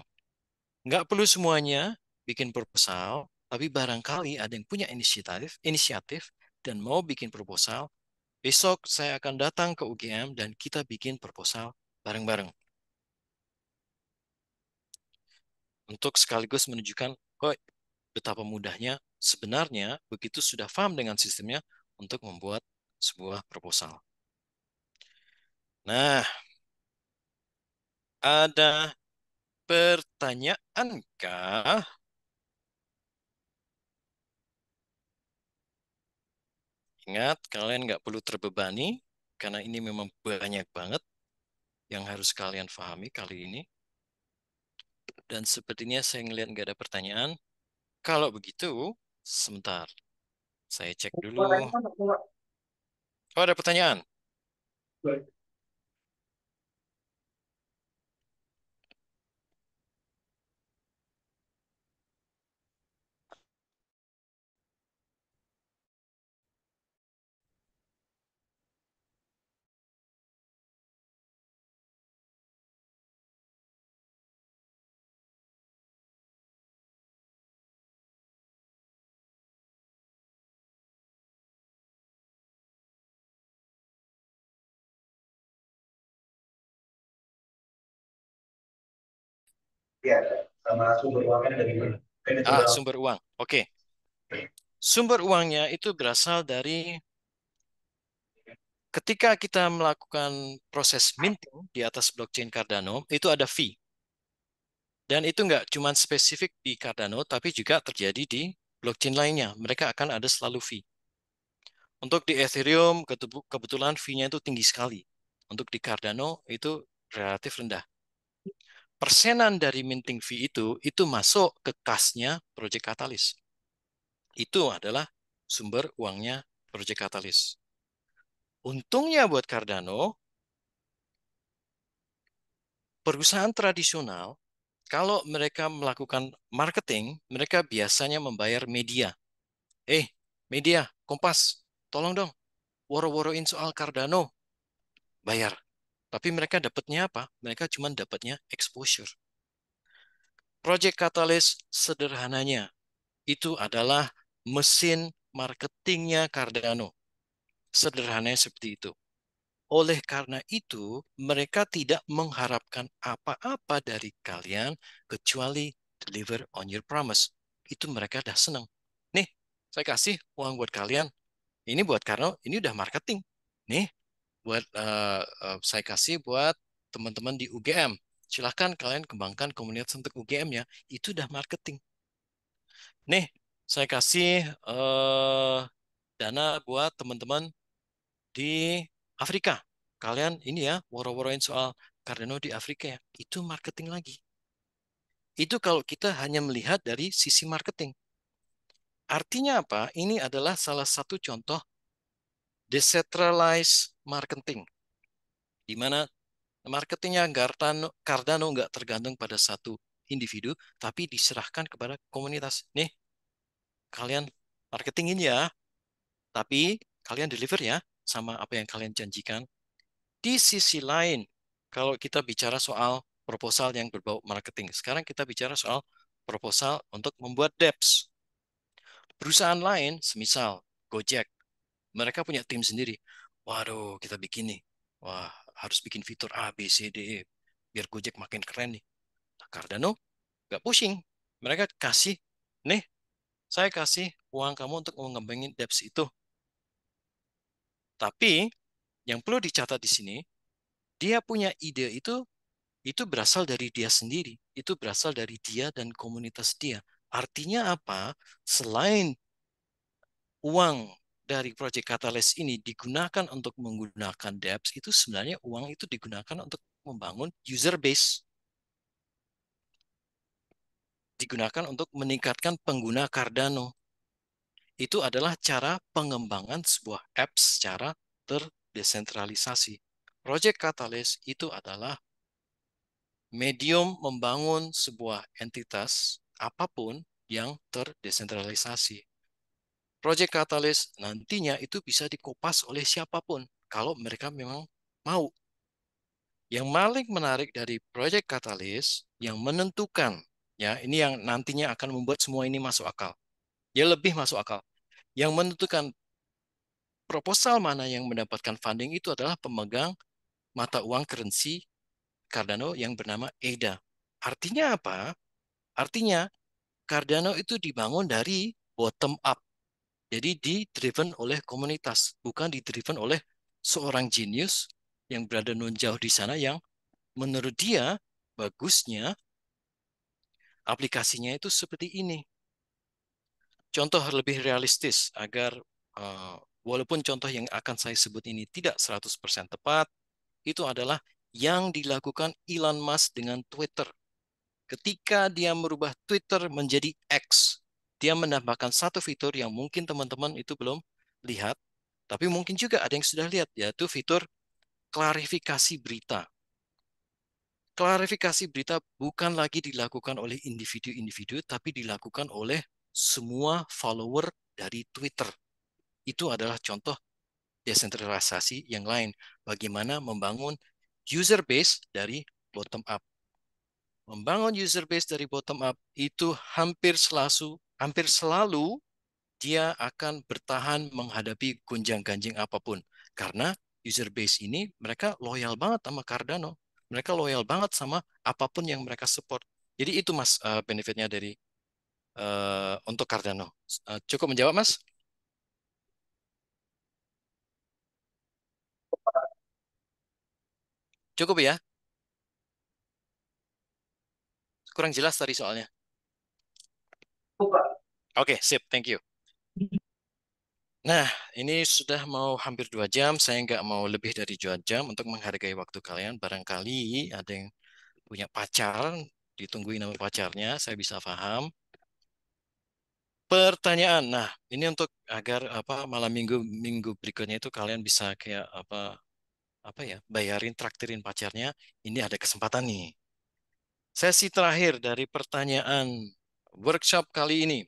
Nggak perlu semuanya bikin proposal, tapi barangkali ada yang punya inisiatif dan mau bikin proposal. Besok saya akan datang ke UGM dan kita bikin proposal bareng-bareng. Untuk sekaligus menunjukkan oh, betapa mudahnya sebenarnya begitu sudah paham dengan sistemnya untuk membuat sebuah proposal. Nah, ada pertanyaankah? Ingat, kalian nggak perlu terbebani karena ini memang banyak banget yang harus kalian pahami kali ini. Dan sepertinya saya ngeliat nggak ada pertanyaan. Kalau begitu, sebentar. Saya cek dulu. Oh, ada pertanyaan. Ya, sama sumber uangnya dari mana? Kan itu udah Sumber uang. Oke. Sumber uangnya itu berasal dari ketika kita melakukan proses minting di atas blockchain Cardano, itu ada fee. Dan itu nggak cuma spesifik di Cardano, tapi juga terjadi di blockchain lainnya. Mereka akan ada selalu fee. Untuk di Ethereum, kebetulan fee-nya itu tinggi sekali. Untuk di Cardano, itu relatif rendah. Persenan dari minting fee itu masuk ke kasnya Project Catalyst. Itu adalah sumber uangnya Project Catalyst. Untungnya buat Cardano, perusahaan tradisional, kalau mereka melakukan marketing, mereka biasanya membayar media. Media, Kompas, tolong dong, woro-woroin soal Cardano, bayar. Tapi mereka dapatnya apa? Mereka cuma dapatnya exposure. Project Catalyst sederhananya itu adalah mesin marketingnya Cardano. Sederhananya seperti itu. Oleh karena itu, mereka tidak mengharapkan apa-apa dari kalian kecuali deliver on your promise. Itu mereka dah senang. Nih, saya kasih uang buat kalian. Ini buat karena ini udah marketing. Nih, buat saya kasih buat teman-teman di UGM. Silahkan kalian kembangkan komunitas untuk UGM ya. Itu udah marketing. Nih, saya kasih dana buat teman-teman di Afrika. Kalian ini ya, woro-woroin soal Cardano di Afrika ya. Itu marketing lagi. Itu kalau kita hanya melihat dari sisi marketing. Artinya apa? Ini adalah salah satu contoh decentralized marketing. Di mana marketingnya Cardano nggak tergantung pada satu individu, tapi diserahkan kepada komunitas. Nih, kalian marketingin ya, tapi kalian deliver ya sama apa yang kalian janjikan. Di sisi lain, kalau kita bicara soal proposal yang berbau marketing, sekarang kita bicara soal proposal untuk membuat dApps. Perusahaan lain, semisal Gojek, mereka punya tim sendiri. Waduh, kita bikin nih. Wah, harus bikin fitur A, B, C, D, E. Biar Gojek makin keren nih. Nah, Cardano nggak pusing. Mereka kasih, nih, saya kasih uang kamu untuk mengembangin dApps itu. Tapi yang perlu dicatat di sini, dia punya ide itu berasal dari dia sendiri. Itu berasal dari dia dan komunitas dia. Artinya apa? Selain uang dari Project Catalyst ini digunakan untuk menggunakan dApps, itu sebenarnya uang itu digunakan untuk membangun user base. Digunakan untuk meningkatkan pengguna Cardano. Itu adalah cara pengembangan sebuah apps secara terdesentralisasi. Project Catalyst itu adalah medium membangun sebuah entitas apapun yang terdesentralisasi. Project Catalyst nantinya itu bisa dikopas oleh siapapun kalau mereka memang mau. Yang paling menarik dari Project Catalyst yang menentukan, ya ini yang nantinya akan membuat semua ini masuk akal. Ya lebih masuk akal. Yang menentukan proposal mana yang mendapatkan funding itu adalah pemegang mata uang currency Cardano yang bernama ADA. Artinya apa? Artinya Cardano itu dibangun dari bottom up. Jadi di-driven oleh komunitas, bukan di-driven oleh seorang genius yang berada non jauh di sana yang menurut dia bagusnya aplikasinya itu seperti ini. Contoh lebih realistis agar walaupun contoh yang akan saya sebut ini tidak 100% tepat, itu adalah yang dilakukan Elon Musk dengan Twitter. Ketika dia merubah Twitter menjadi X, dia menambahkan satu fitur yang mungkin teman-teman itu belum lihat, tapi mungkin juga ada yang sudah lihat, yaitu fitur klarifikasi berita. Klarifikasi berita bukan lagi dilakukan oleh individu-individu, tapi dilakukan oleh semua follower dari Twitter. Itu adalah contoh desentralisasi yang lain. Bagaimana membangun user base dari bottom up. Membangun user base dari bottom up itu hampir selalu dia akan bertahan menghadapi gonjang-ganjing apapun. Karena user base ini mereka loyal banget sama Cardano. Mereka loyal banget sama apapun yang mereka support. Jadi itu Mas benefitnya dari untuk Cardano. Cukup menjawab Mas? Cukup ya? Kurang jelas tadi soalnya. Pak. Oke, sip, thank you. Nah, ini sudah mau hampir 2 jam. Saya nggak mau lebih dari 2 jam untuk menghargai waktu kalian. Barangkali ada yang punya pacar, ditungguin nama pacarnya, saya bisa paham. Pertanyaan. Nah, ini untuk agar apa malam minggu minggu berikutnya itu kalian bisa kayak apa ya, bayarin traktirin pacarnya. Ini ada kesempatan nih. Sesi terakhir dari pertanyaan workshop kali ini.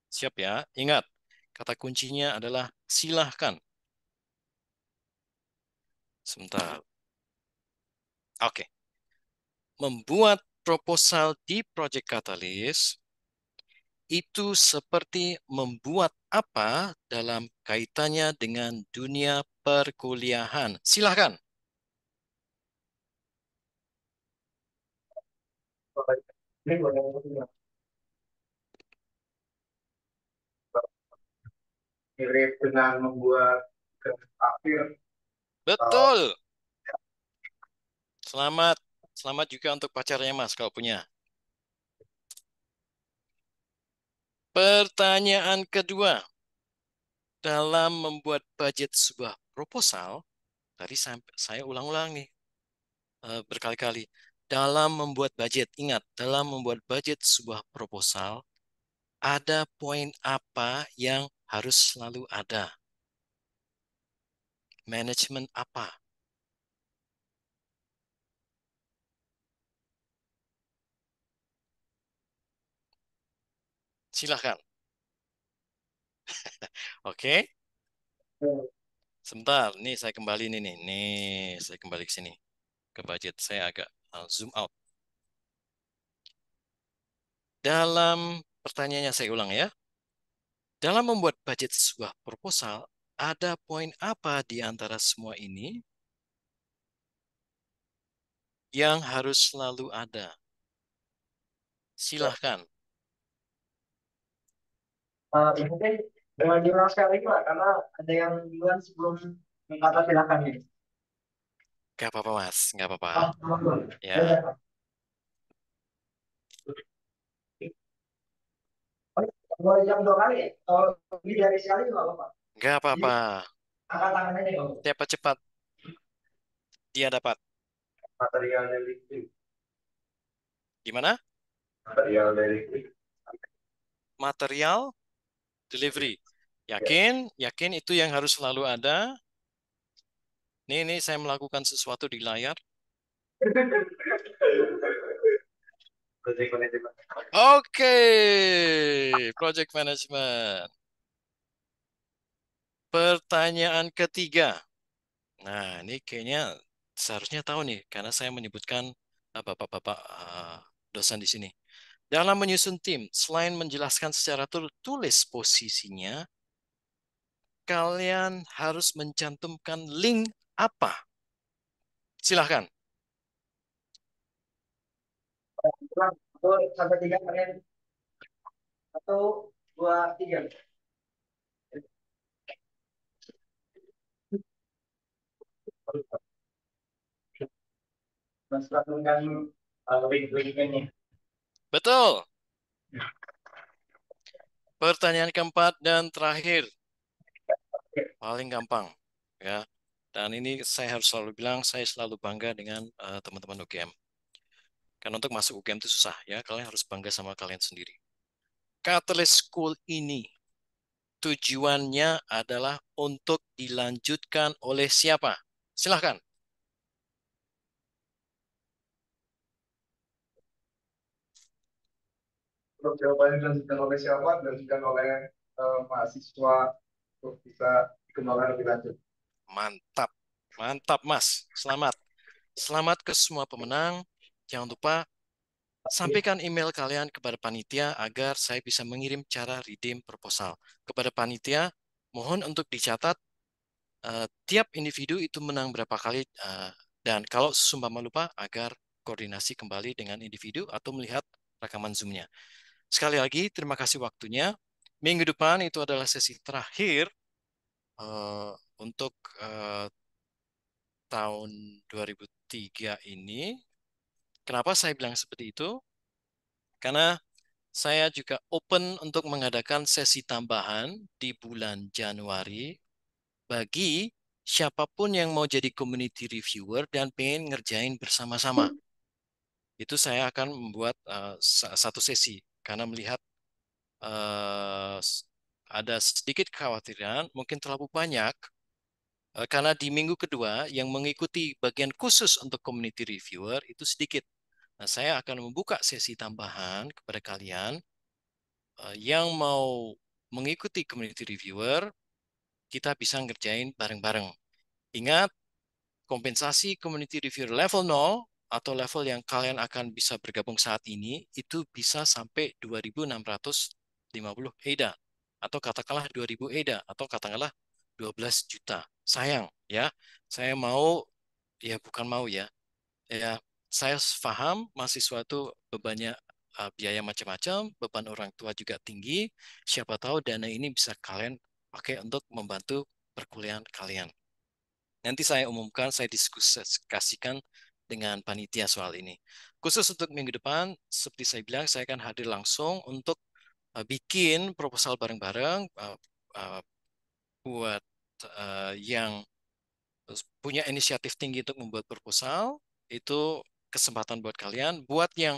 Siap ya? Ingat, kata kuncinya adalah silahkan. Sebentar. Oke. Membuat proposal di Project Catalyst itu seperti membuat apa dalam kaitannya dengan dunia perkuliahan. Silahkan. Ini boleh mirip dengan membuat akhir. Betul. Selamat. Selamat juga untuk pacarnya Mas kalau punya. Pertanyaan kedua. Dalam membuat budget sebuah proposal, tadi saya ulang-ulang nih berkali-kali. Dalam membuat budget, ingat, dalam membuat budget sebuah proposal, ada poin apa yang harus selalu ada? Manajemen apa? Silahkan. Oke, sebentar. Nih saya kembali nih. Nih saya kembali ke sini. Ke budget. Saya agak zoom out. Dalam pertanyaannya saya ulang ya. Dalam membuat budget sebuah proposal, ada poin apa di antara semua ini yang harus selalu ada? Silahkan. Mungkin dengan diulang sekali lagi Pak, karena ada yang duluan sebelum kata silakan ini. Gak apa-apa, Mas. Gak apa-apa. Oh, teman-teman. Ya, Ya udah, Pak. Oh, boleh jam 2 kali ya? Kalau lebih dari sekali juga nggak apa-apa. gak Jadi apa-apa. angkat tangan aja nggak apa-apa. Siapa cepat dia dapat. Material dari listrik. Gimana? Material dari listrik. Material delivery. Yakin? Yakin itu yang harus selalu ada? Ini saya melakukan sesuatu di layar. Project management. Oke, project management. Pertanyaan ketiga. Nah, ini kayaknya seharusnya tahu nih, karena saya menyebutkan bapak-bapak dosen di sini. Dalam menyusun tim, selain menjelaskan secara tertulis posisinya, kalian harus mencantumkan link apa? Silahkan. Satu sampai tiga kalian. Satu, dua, tiga. Mas lakukan link-link ini. Betul. Pertanyaan keempat dan terakhir, paling gampang, ya. Dan ini saya harus selalu bilang, saya selalu bangga dengan teman-teman UGM. Karena untuk masuk UGM itu susah, ya. Kalian harus bangga sama kalian sendiri. Catalyst School ini tujuannya adalah untuk dilanjutkan oleh siapa? Silahkan. Untuk jawabannya dilanjutkan oleh siapa? Dilanjutkan oleh mahasiswa untuk bisa dikembangkan lebih lanjut. Mantap. Mantap, Mas. Selamat. Selamat ke semua pemenang. Jangan lupa sampaikan email kalian kepada panitia agar saya bisa mengirim cara redeem proposal. Kepada panitia, mohon untuk dicatat tiap individu itu menang berapa kali dan kalau seumpama lupa agar koordinasi kembali dengan individu atau melihat rekaman Zoom-nya. Sekali lagi, terima kasih waktunya. Minggu depan itu adalah sesi terakhir eh, untuk eh, tahun 2003 ini. Kenapa saya bilang seperti itu? Karena saya juga open untuk mengadakan sesi tambahan di bulan Januari bagi siapapun yang mau jadi community reviewer dan pengen ngerjain bersama-sama. Itu saya akan membuat satu sesi karena melihat eh, ada sedikit kekhawatiran, mungkin terlalu banyak karena di minggu kedua yang mengikuti bagian khusus untuk community reviewer itu sedikit. Nah, saya akan membuka sesi tambahan kepada kalian yang mau mengikuti community reviewer, kita bisa ngerjain bareng-bareng. Ingat, kompensasi community reviewer level 0 atau level yang kalian akan bisa bergabung saat ini itu bisa sampai 2.650 EDA atau katakanlah 2.000 EDA atau katakanlah 12 juta. Sayang ya, saya mau ya bukan mau ya. Ya, saya paham mahasiswa itu bebannya biaya macam-macam, beban orang tua juga tinggi. Siapa tahu dana ini bisa kalian pakai untuk membantu perkuliahan kalian. Nanti saya umumkan, saya diskusikan dengan panitia soal ini. Khusus untuk minggu depan, seperti saya bilang, saya akan hadir langsung untuk bikin proposal bareng-bareng buat yang punya inisiatif tinggi untuk membuat proposal. Itu kesempatan buat kalian. Buat yang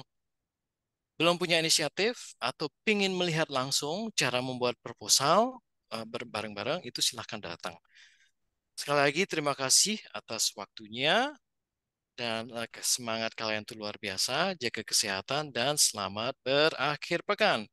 belum punya inisiatif atau ingin melihat langsung cara membuat proposal bareng-bareng, itu silahkan datang. Sekali lagi terima kasih atas waktunya dan semangat kalian itu luar biasa. Jaga kesehatan dan selamat berakhir pekan.